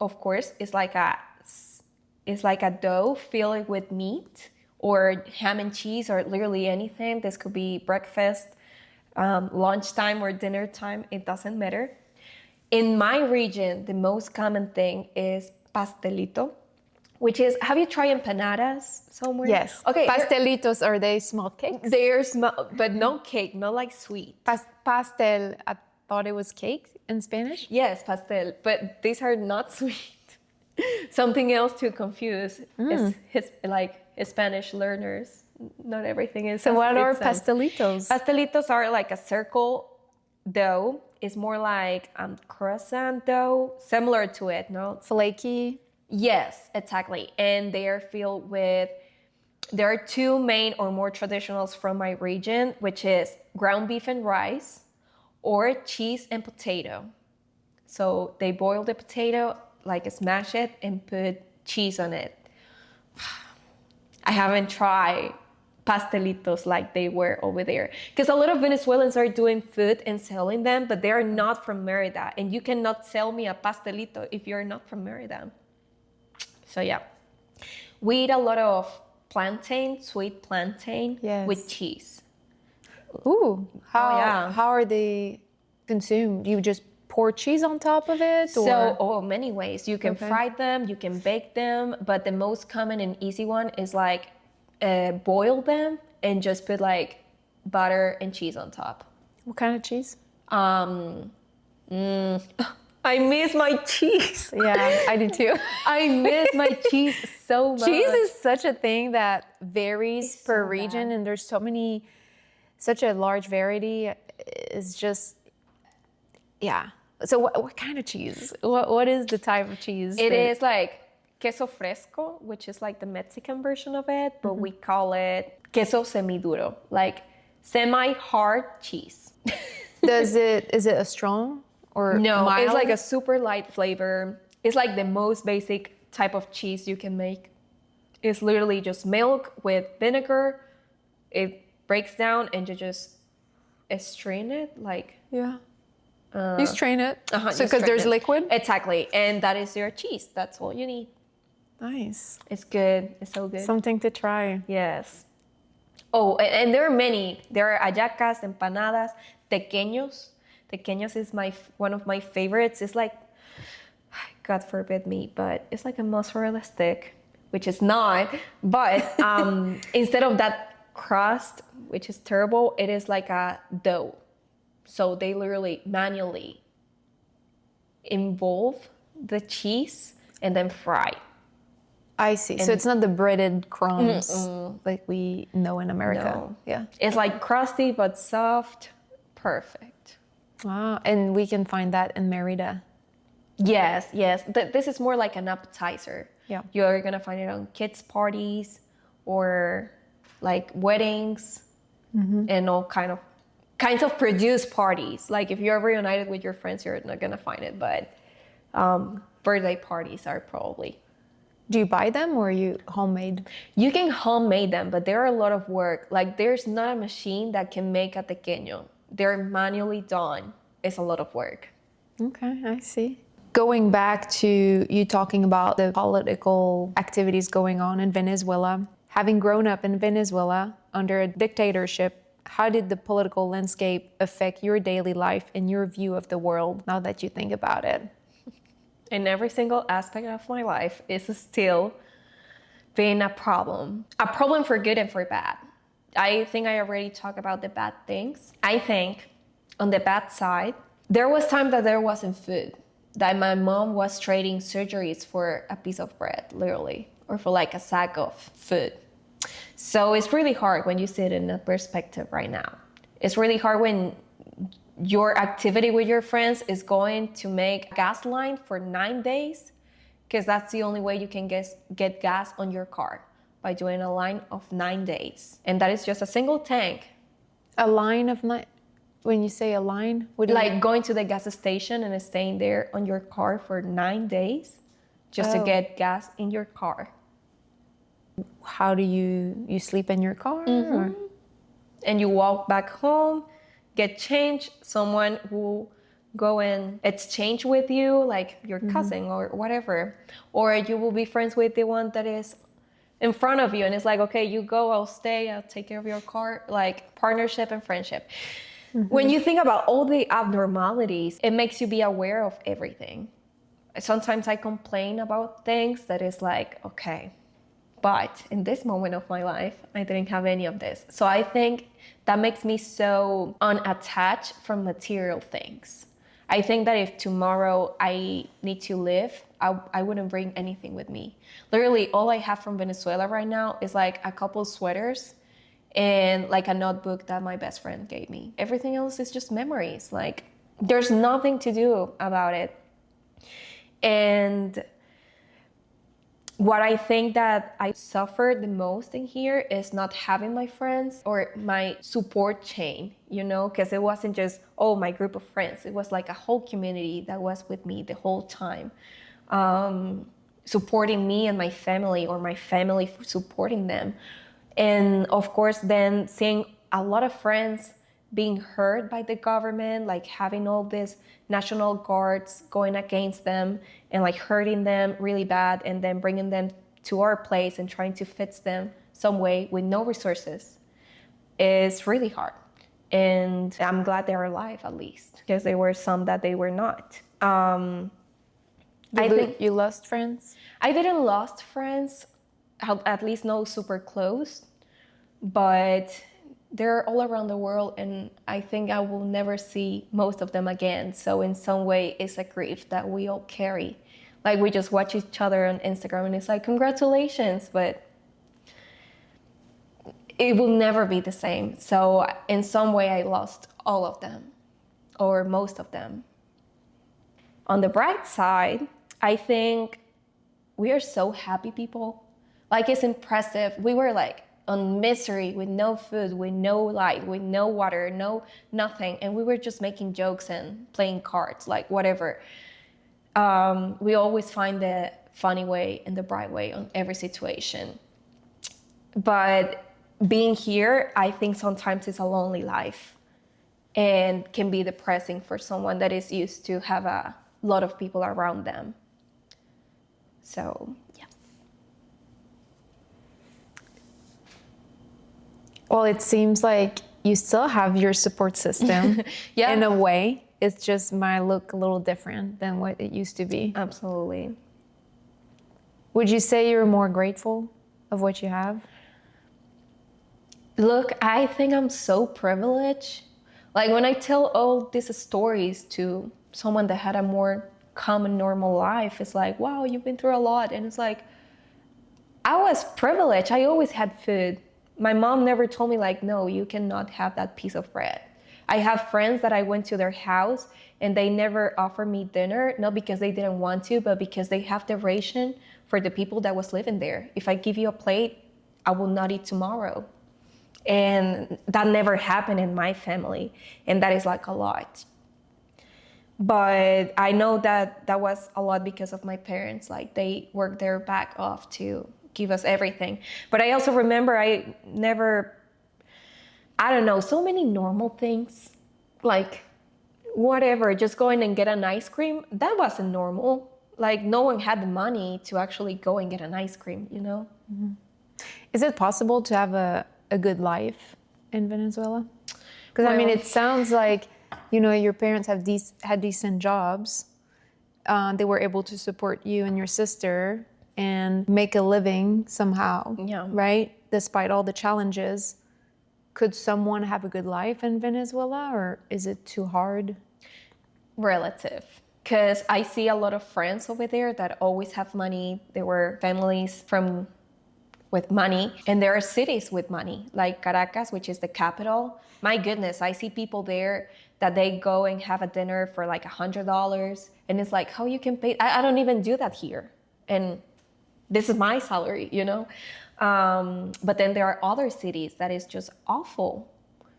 of course. It's like a dough filled with meat or ham and cheese or literally anything. This could be breakfast, lunchtime or dinner time, it doesn't matter. In my region, the most common thing is pastelito, which is, have you tried empanadas somewhere? Yes. Okay. Pastelitos, are they small cakes? They're small, but no cake, not like sweet. Pastel, I thought it was cake in Spanish. Yes, pastel, but these are not sweet. Something else to confuse is like Spanish learners. Not everything is. So what are pastelitos? Pastelitos are like a circle dough. It's more like croissant dough, similar to it, no? Flaky. Yes, exactly. And they are filled with, there are two main or more traditionals from my region, which is ground beef and rice or cheese and potato. So they boil the potato, like smash it and put cheese on it. I haven't tried pastelitos like they were over there, because a lot of Venezuelans are doing food and selling them, but they are not from Mérida, and you cannot sell me a pastelito if you're not from Mérida. So yeah, we eat a lot of plantain, sweet plantain with cheese. Ooh, how are they consumed? You just pour cheese on top of it? Or? So, many ways. You can fry them, you can bake them, but the most common and easy one is like boil them and just put like butter and cheese on top. What kind of cheese? I miss my cheese. Yeah, I do too. I miss my cheese so much. Cheese is such a thing that varies per region, and there's such a large variety. It's just, yeah. So what kind of cheese? What is the type of cheese? It is like queso fresco, which is like the Mexican version of it, but we call it queso semiduro, like semi-hard cheese. Is it a strong or no? mild? It's like a super light flavor. It's like the most basic type of cheese you can make. It's literally just milk with vinegar. It breaks down and you just strain it, like you strain it. So because there's liquid. Exactly, and that is your cheese. That's all you need. Nice. It's good. It's so good. Something to try. Yes. Oh, and there are many. There are hallacas, empanadas, tequeños. Tequeños is one of my favorites. It's like, God forbid me, but it's like a mozzarella stick, which is not. But instead of that crust, which is terrible, it is like a dough. So they literally manually involve the cheese and then fry. I see. So it's not the breaded crumbs like we know in America. No. Yeah. It's like crusty but soft. Perfect. Wow. And we can find that in Mérida. Yes. This is more like an appetizer. Yeah. You're going to find it on kids' parties or like weddings and all kinds of produced parties. Like if you're reunited with your friends, you're not going to find it, but Birthday parties are probably. Do you buy them or are you homemade? You can homemade them, but they're a lot of work. Like there's not a machine that can make a tequeño. They're manually done. It's a lot of work. Okay, I see. Going back to you talking about the political activities going on in Venezuela, having grown up in Venezuela under a dictatorship, how did the political landscape affect your daily life and your view of the world now that you think about it? In every single aspect of my life is still being a problem for good and for bad. I think I already talked about the bad things. I think on the bad side, there was time that there wasn't food, that my mom was trading surgeries for a piece of bread, literally, or for like a sack of food. So it's really hard when you see it in a perspective right now. It's really hard when your activity with your friends is going to make a gas line for 9 days, because that's the only way you can get gas on your car, by doing a line of 9 days. And that is just a single tank. A line of 9? When you say a line, what do you Like going to the gas station and staying there on your car for 9 days just to get gas in your car. How do you sleep in your car? Or? And you walk back home, get changed, someone will go and exchange with you, like your cousin or whatever. Or you will be friends with the one that is in front of you and it's like, okay, you go, I'll stay, I'll take care of your car, like partnership and friendship. When you think about all the abnormalities, it makes you be aware of everything. Sometimes I complain about things that is like, okay, but in this moment of my life, I didn't have any of this. So I think that makes me so unattached from material things. I think that if tomorrow I need to live, I wouldn't bring anything with me. Literally, all I have from Venezuela right now is like a couple sweaters and like a notebook that my best friend gave me. Everything else is just memories. Like there's nothing to do about it. And what I think that I suffered the most in here is not having my friends or my support chain, you know, because it wasn't just, oh, my group of friends. It was like a whole community that was with me the whole time, supporting me and my family, or my family supporting them. And of course, then seeing a lot of friends being hurt by the government, like having all these national guards going against them and like hurting them really bad, and then bringing them to our place and trying to fix them some way with no resources is really hard. And I'm glad they're alive, at least, because there were some that they were not. I think you lost friends? I didn't lost friends, at least no super close, but they're all around the world, and I think I will never see most of them again. So in some way, it's a grief that we all carry. Like we just watch each other on Instagram and it's like, congratulations, but it will never be the same. So in some way, I lost all of them, or most of them. On the bright side, I think we are so happy people. Like it's impressive. We were like on misery with no food, with no light, with no water, no nothing. And we were just making jokes and playing cards, like whatever. We always find the funny way and the bright way on every situation. But being here, I think sometimes it's a lonely life and can be depressing for someone that is used to have a lot of people around them. So, yeah. Well, it seems like you still have your support system Yeah. in a way. It just might look a little different than what it used to be. Absolutely. Would you say you're more grateful of what you have? Look, I think I'm so privileged. Like when I tell all these stories to someone that had a more common, normal life, it's like, wow, you've been through a lot. And it's like, I was privileged. I always had food. My mom never told me like, no, you cannot have that piece of bread. I have friends that I went to their house and they never offered me dinner, not because they didn't want to, but because they have the ration for the people that was living there. If I give you a plate, I will not eat tomorrow. And that never happened in my family. And that is like a lot. But I know that that was a lot because of my parents. Like they worked their back off to give us everything. But I also remember I don't know, so many normal things. Like whatever, just going and get an ice cream, that wasn't normal. Like no one had the money to actually go and get an ice cream, you know? Mm-hmm. Is it possible to have a good life in Venezuela? Because I mean, it sounds like, you know, your parents had decent jobs. They were able to support you and your sister and make a living somehow, right? Despite all the challenges. Could someone have a good life in Venezuela, or is it too hard? Relative. Because I see a lot of friends over there that always have money. There were families with money, and there are cities with money, like Caracas, which is the capital. My goodness, I see people there that they go and have a dinner for like $100, and it's like, how you can pay? I don't even do that here, and this is my salary, you know? But then there are other cities that is just awful.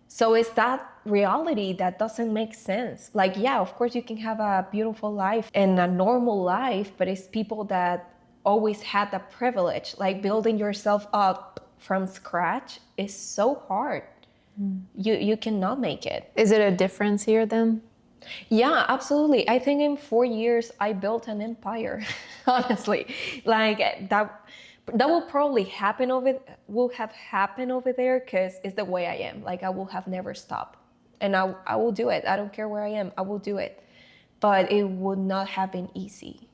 So it's that reality that doesn't make sense. Like, yeah, of course you can have a beautiful life and a normal life, but it's people that always had the privilege. Like building yourself up from scratch is so hard. You cannot make it. Is it a difference here then? Yeah, absolutely. I think in 4 years I built an empire, honestly. Like that will probably will have happened over there because it's the way I am. Like I will have never stopped, and I will do it. I don't care where I am, I will do it. But it would not have been easy,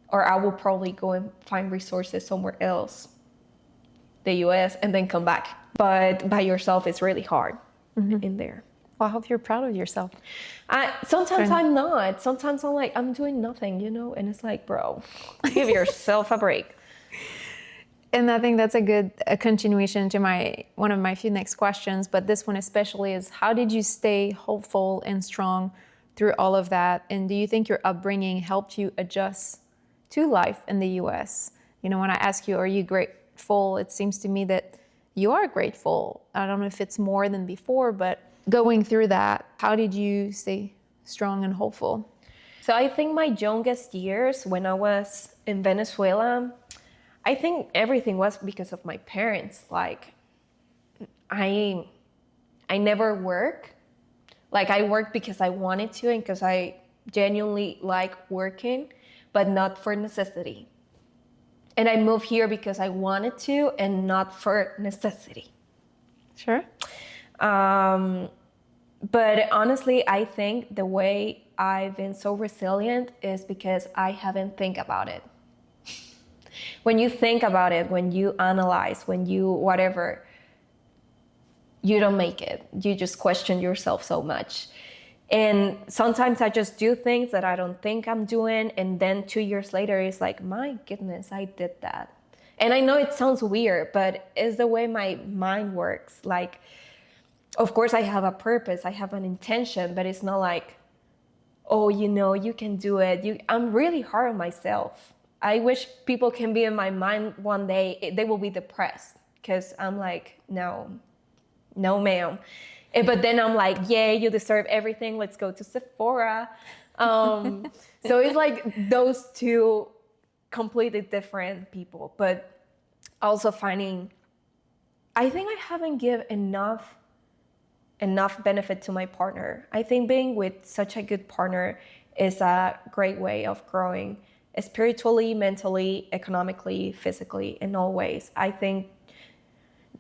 or I will probably go and find resources somewhere else, the US, and then come back. But by yourself, it's really hard in there. Well, I hope you're proud of yourself. Sometimes I'm not. Sometimes I'm like, I'm doing nothing, you know? And it's like, bro, give yourself a break. And I think that's a continuation to one of my few next questions, but this one especially is, how did you stay hopeful and strong through all of that? And do you think your upbringing helped you adjust to life in the US? You know, when I ask you, are you grateful? It seems to me that you are grateful. I don't know if it's more than before, but going through that, how did you stay strong and hopeful? So I think my youngest years when I was in Venezuela, I think everything was because of my parents. Like, I never work. Like, I worked because I wanted to and because I genuinely like working, but not for necessity. And I moved here because I wanted to and not for necessity. Sure. But honestly, I think the way I've been so resilient is because I haven't think about it. When you think about it, when you analyze, when you whatever, you don't make it. You just question yourself so much. And sometimes I just do things that I don't think I'm doing. And then 2 years later, it's like, my goodness, I did that. And I know it sounds weird, but it's the way my mind works. Like, of course, I have a purpose, I have an intention, but it's not like, oh, you know, you can do it. I'm really hard on myself. I wish people can be in my mind one day, they will be depressed because I'm like, no, ma'am. But then I'm like, yeah, you deserve everything. Let's go to Sephora. So it's like those two completely different people, but also finding, I think I haven't given enough benefit to my partner. I think being with such a good partner is a great way of growing spiritually, mentally, economically, physically, in all ways. I think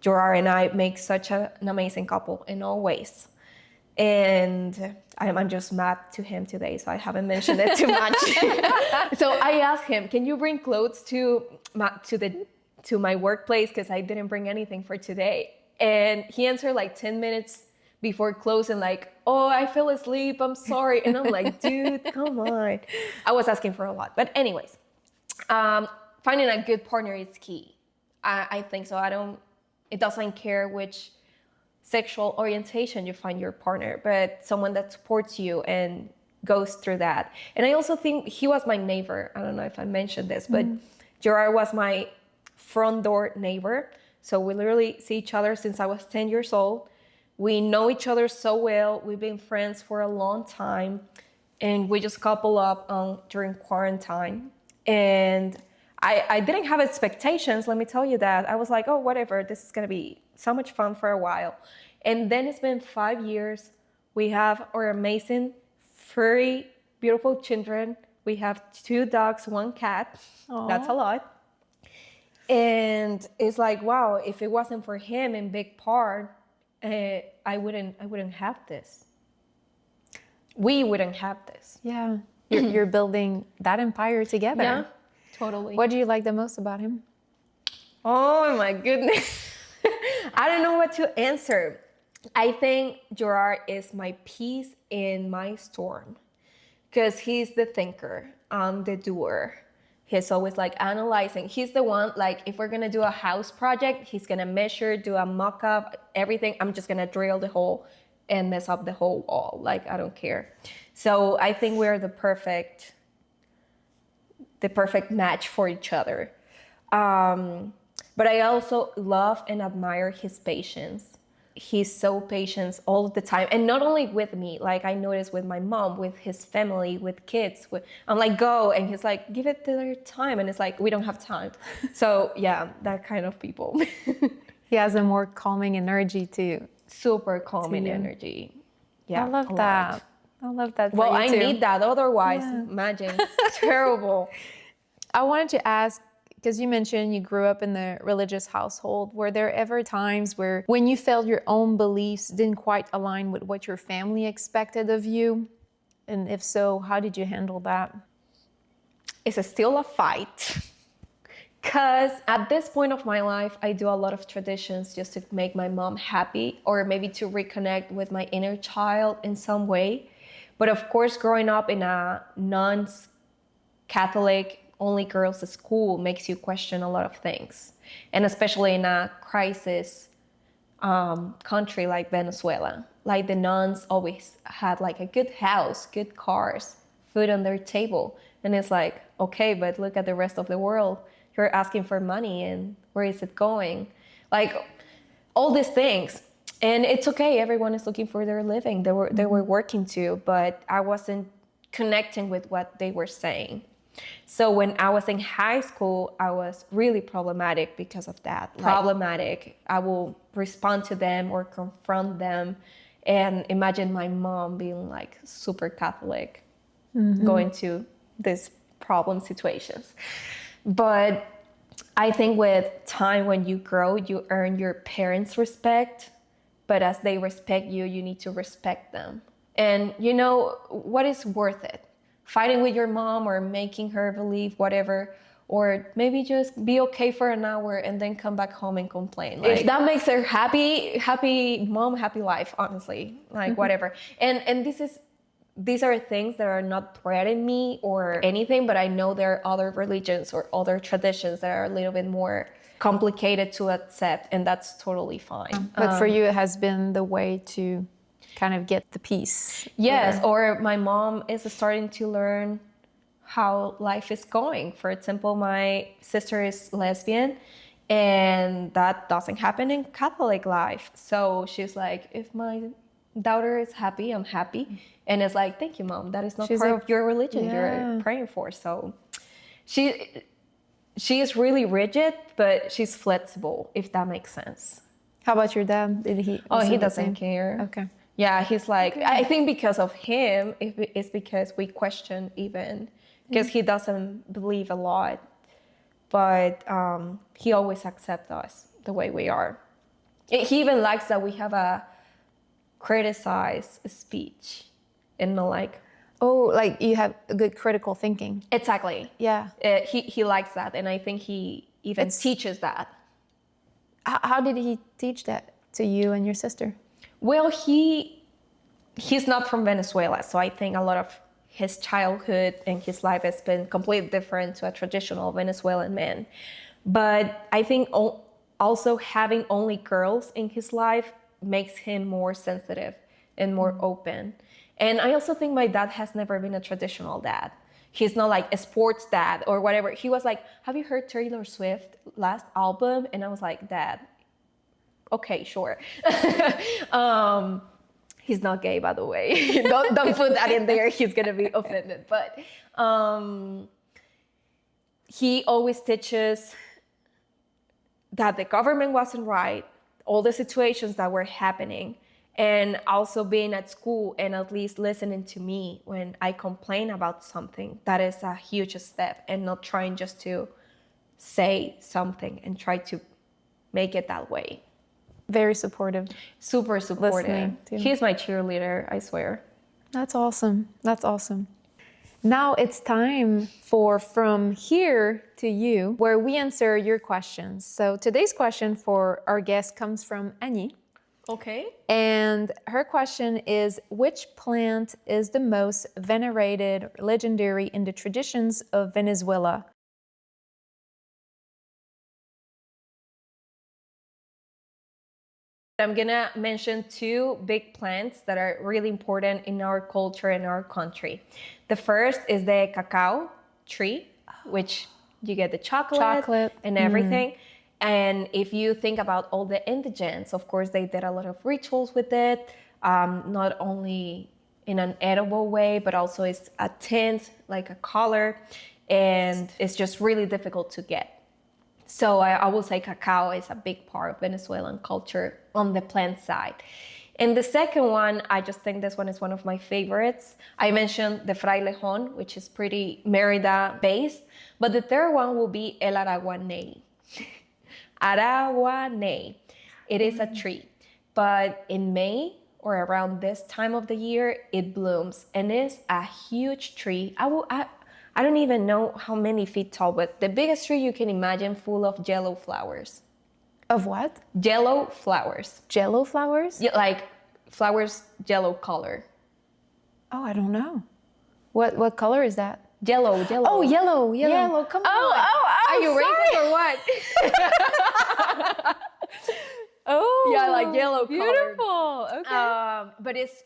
Gerard and I make such an amazing couple in all ways. And I'm just mad to him today, so I haven't mentioned it too much. So I asked him, can you bring clothes to my workplace? Because I didn't bring anything for today. And he answered like 10 minutes before closing, like, oh, I fell asleep, I'm sorry. And I'm like, dude, come on. I was asking for a lot. But anyways, finding a good partner is key. I think so. It doesn't care which sexual orientation you find your partner, but someone that supports you and goes through that. And I also think he was my neighbor. I don't know if I mentioned this, but Gerard was my front door neighbor. So we literally see each other since I was 10 years old. We know each other so well. We've been friends for a long time. and we just couple up during quarantine. And I didn't have expectations, let me tell you that. I was like, oh, whatever, this is gonna be so much fun for a while. And then it's been 5 years. We have our amazing, furry, beautiful children. We have 2 dogs, 1 cat. Aww. That's a lot. And it's like, wow, if it wasn't for him in big part, I wouldn't have this. We wouldn't have this. Yeah, you're building that empire together. Yeah, totally. What do you like the most about him? Oh my goodness. I don't know what to answer. I think Gerard is my peace in my storm, because he's the thinker, I'm the doer. He's always like analyzing. He's the one, like, if we're gonna do a house project, he's gonna measure, do a mock-up, everything. I'm just gonna drill the hole and mess up the whole wall. Like, I don't care. So I think we're the perfect match for each other. But I also love and admire his patience. He's so patient all the time. And not only with me, like I noticed with my mom, with his family, with kids. I'm like, go. And he's like, give it their time. And it's like, we don't have time. So yeah, that kind of people. He has a more calming energy too. Super calming energy. Yeah, I love that. I love that. Well, I need that. Otherwise, imagine, terrible. I wanted to ask, because you mentioned you grew up in the religious household. Were there ever times where when you felt your own beliefs didn't quite align with what your family expected of you? And if so, how did you handle that? It's still a fight. Because at this point of my life, I do a lot of traditions just to make my mom happy, or maybe to reconnect with my inner child in some way. But of course, growing up in a nuns, Catholic, only girls at school makes you question a lot of things. And especially in a crisis country like Venezuela. Like the nuns always had like a good house, good cars, food on their table. And it's like, okay, but look at the rest of the world. You're asking for money, and where is it going? Like all these things. And it's okay, everyone is looking for their living. They were working too, but I wasn't connecting with what they were saying. So when I was in high school, I was really problematic because of that. Problematic. I will respond to them or confront them. And imagine my mom being like super Catholic, going to these problem situations. But I think with time, when you grow, you earn your parents' respect. But as they respect you, you need to respect them. And you know, what is worth it? Fighting with your mom or making her believe whatever, or maybe just be okay for an hour and then come back home and complain. Like, if that makes her happy mom, happy life, honestly, like whatever. And these are things that are not threatening me or anything, but I know there are other religions or other traditions that are a little bit more complicated to accept, and that's totally fine. But for you, it has been the way to kind of get the peace. Yes, or my mom is starting to learn how life is going. For example, my sister is lesbian, and that doesn't happen in Catholic life. So she's like, if my daughter is happy, I'm happy. And it's like, thank you, Mom. That is not part of your religion you're praying for. So she is really rigid, but she's flexible, if that makes sense. How about your dad? Did he? Oh, he doesn't care. Okay. Yeah, he's like, I think because of him, it's because we question even, because he doesn't believe a lot, but he always accepts us the way we are. He even likes that we have a criticized speech and not like... Oh, like you have a good critical thinking. Exactly. Yeah. He likes that, and I think he even teaches that. How did he teach that to you and your sister? Well, he's not from Venezuela, so I think a lot of his childhood and his life has been completely different to a traditional Venezuelan man. But I think also having only girls in his life makes him more sensitive and more open. And I also think my dad has never been a traditional dad. He's not like a sports dad or whatever. He was like, have you heard Taylor Swift last album? And I was like, Dad, okay, sure. He's not gay, by the way. don't put that in there. He's gonna be offended. But he always teaches that the government wasn't right, all the situations that were happening, and also being at school and at least listening to me when I complain about something. That is a huge step, and not trying just to say something and try to make it that way. Very supportive. Super supportive. He's my cheerleader, I swear. That's awesome. That's awesome. Now it's time for From Here to You, where we answer your questions. So today's question for our guest comes from Annie. Okay. And her question is, which plant is the most venerated, legendary in the traditions of Venezuela? I'm gonna mention two big plants that are really important in our culture and our country. The first is the cacao tree, which you get the chocolate and everything. And if you think about all the indigents, of course, they did a lot of rituals with it, not only in an edible way, but also it's a tint, like a color, and it's just really difficult to get. So I will say cacao is a big part of Venezuelan culture on the plant side. And the second one, I just think this one is one of my favorites. I mentioned the frailejón, which is pretty Mérida based, but the third one will be el araguaney. Araguaney. It is a tree, but in May or around this time of the year, it blooms, and it's a huge tree. I don't even know how many feet tall, but the biggest tree you can imagine, full of yellow flowers. Of what? Yellow flowers. Jello flowers? Yeah, like flowers, yellow color. Oh, I don't know. What color is that? Yellow. Oh, yellow. Yellow, come on. Oh, are you racist or what? Oh, yeah, like yellow beautiful. Color. Okay. But it's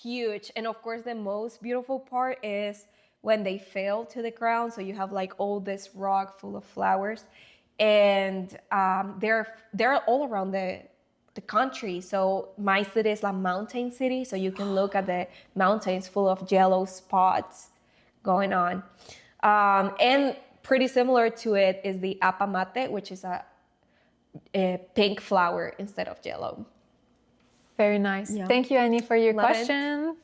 huge. And of course, the most beautiful part is when they fell to the ground. So you have like all this rock full of flowers, and they're all around the country. So my city is a mountain city, so you can look at the mountains full of yellow spots going on. And pretty similar to it is the apamate, which is a pink flower instead of yellow. Very nice. Yeah. Thank you, Annie, for your question.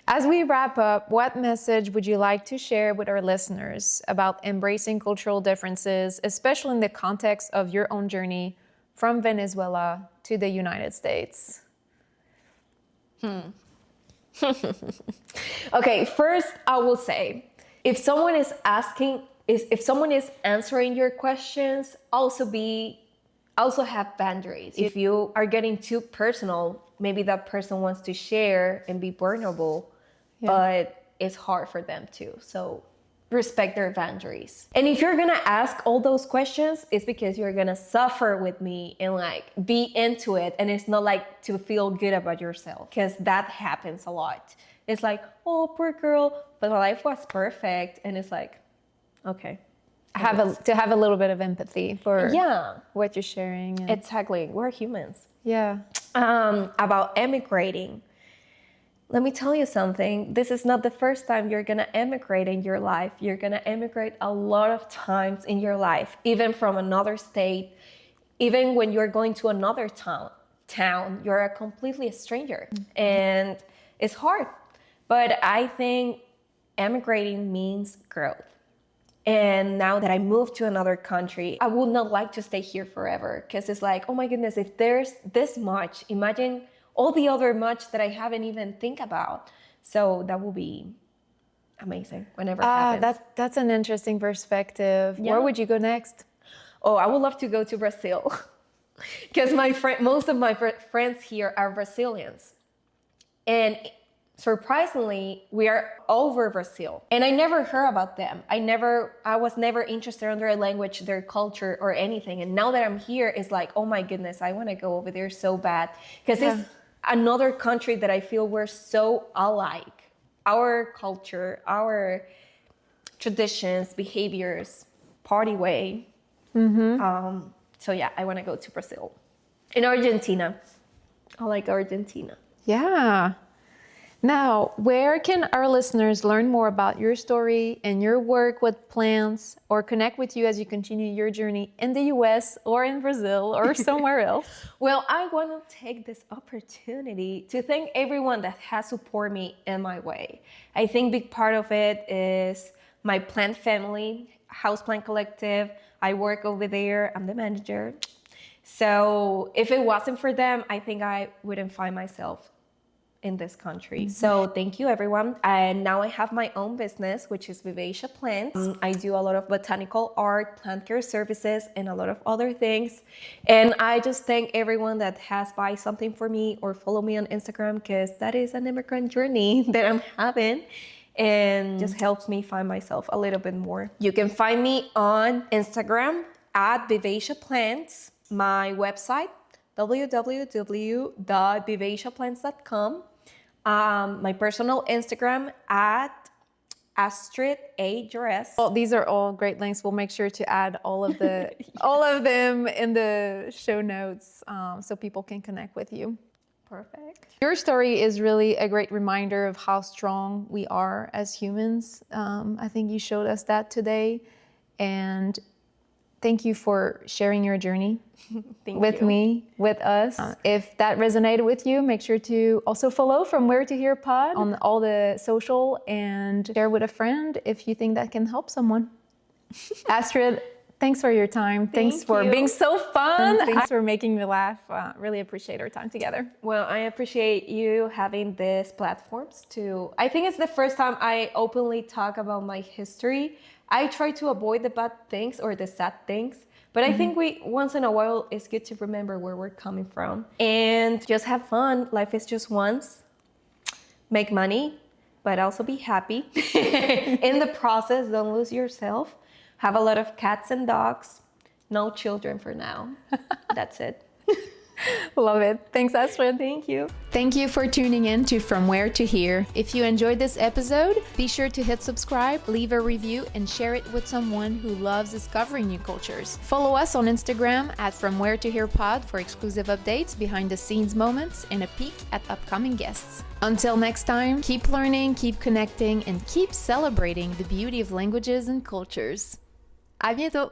As we wrap up, what message would you like to share with our listeners about embracing cultural differences, especially in the context of your own journey from Venezuela to the United States? Okay, first I will say, if someone is answering your questions, also have boundaries. If you are getting too personal, maybe that person wants to share and be vulnerable, but it's hard for them too. So respect their boundaries. And if you're gonna ask all those questions, it's because you're gonna suffer with me and like be into it. And it's not like to feel good about yourself, because that happens a lot. It's like, oh, poor girl, but my life was perfect. And it's like, okay. To have a little bit of empathy for what you're sharing. And exactly. We're humans. Yeah. About emigrating. Let me tell you something. This is not the first time you're going to emigrate in your life. You're going to emigrate a lot of times in your life, even from another state. Even when you're going to another town, you're a completely stranger. And it's hard. But I think emigrating means growth. And now that I moved to another country, I would not like to stay here forever, because it's like, oh my goodness, if there's this much, imagine all the other much that I haven't even think about. So that will be amazing whenever it happens. That's an interesting perspective. Yeah. Where would you go next? Oh, I would love to go to Brazil, because most of my friends here are Brazilians. And surprisingly, we are over Brazil. And I never heard about them. I was never interested in their language, their culture, or anything. And now that I'm here, it's like, oh my goodness, I want to go over there so bad. Because it's another country that I feel we're so alike. Our culture, our traditions, behaviors, party way. So yeah, I want to go to Brazil. In Argentina. I like Argentina. Yeah. Now, where can our listeners learn more about your story and your work with plants, or connect with you as you continue your journey in the US or in Brazil or somewhere else? Well, I want to take this opportunity to thank everyone that has supported me in my way. I think big part of it is my plant family, Houseplant Collective. I work over there. I'm the manager. So if it wasn't for them, I think I wouldn't find myself in this country. So thank you, everyone. And now I have my own business, which is Vivatia Plants. I do a lot of botanical art, plant care services, and a lot of other things. And I just thank everyone that has buy something for me or follow me on Instagram, because that is an immigrant journey that I'm having, and just helps me find myself a little bit more. You can find me on Instagram at Vivatia Plants, my website, www.vivatiaplants.com. My personal Instagram at Astrid A dress. Well, these are all great links. We'll make sure to add all of them in the show notes, so people can connect with you. Perfect. Your story is really a great reminder of how strong we are as humans. I think you showed us that today, and thank you for sharing your journey with me, with us. If that resonated with you, make sure to also follow From Where to Here Pod on all the social, and share with a friend if you think that can help someone. Astrid, thanks for your time. Thanks for being so fun. Thanks for making me laugh. Really appreciate our time together. Well, I appreciate you having these platforms to, I think it's the first time I openly talk about my history. I try to avoid the bad things or the sad things, but I think once in a while, it's good to remember where we're coming from and just have fun. Life is just once. Make money, but also be happy. In the process, don't lose yourself. Have a lot of cats and dogs. No children for now. That's it. Love it. Thanks, Astrid. Thank you. Thank you for tuning in to From Where to Here. If you enjoyed this episode, be sure to hit subscribe, leave a review, and share it with someone who loves discovering new cultures. Follow us on Instagram at From Where to Here Pod for exclusive updates, behind the scenes moments, and a peek at upcoming guests. Until next time, keep learning, keep connecting, and keep celebrating the beauty of languages and cultures. À bientôt!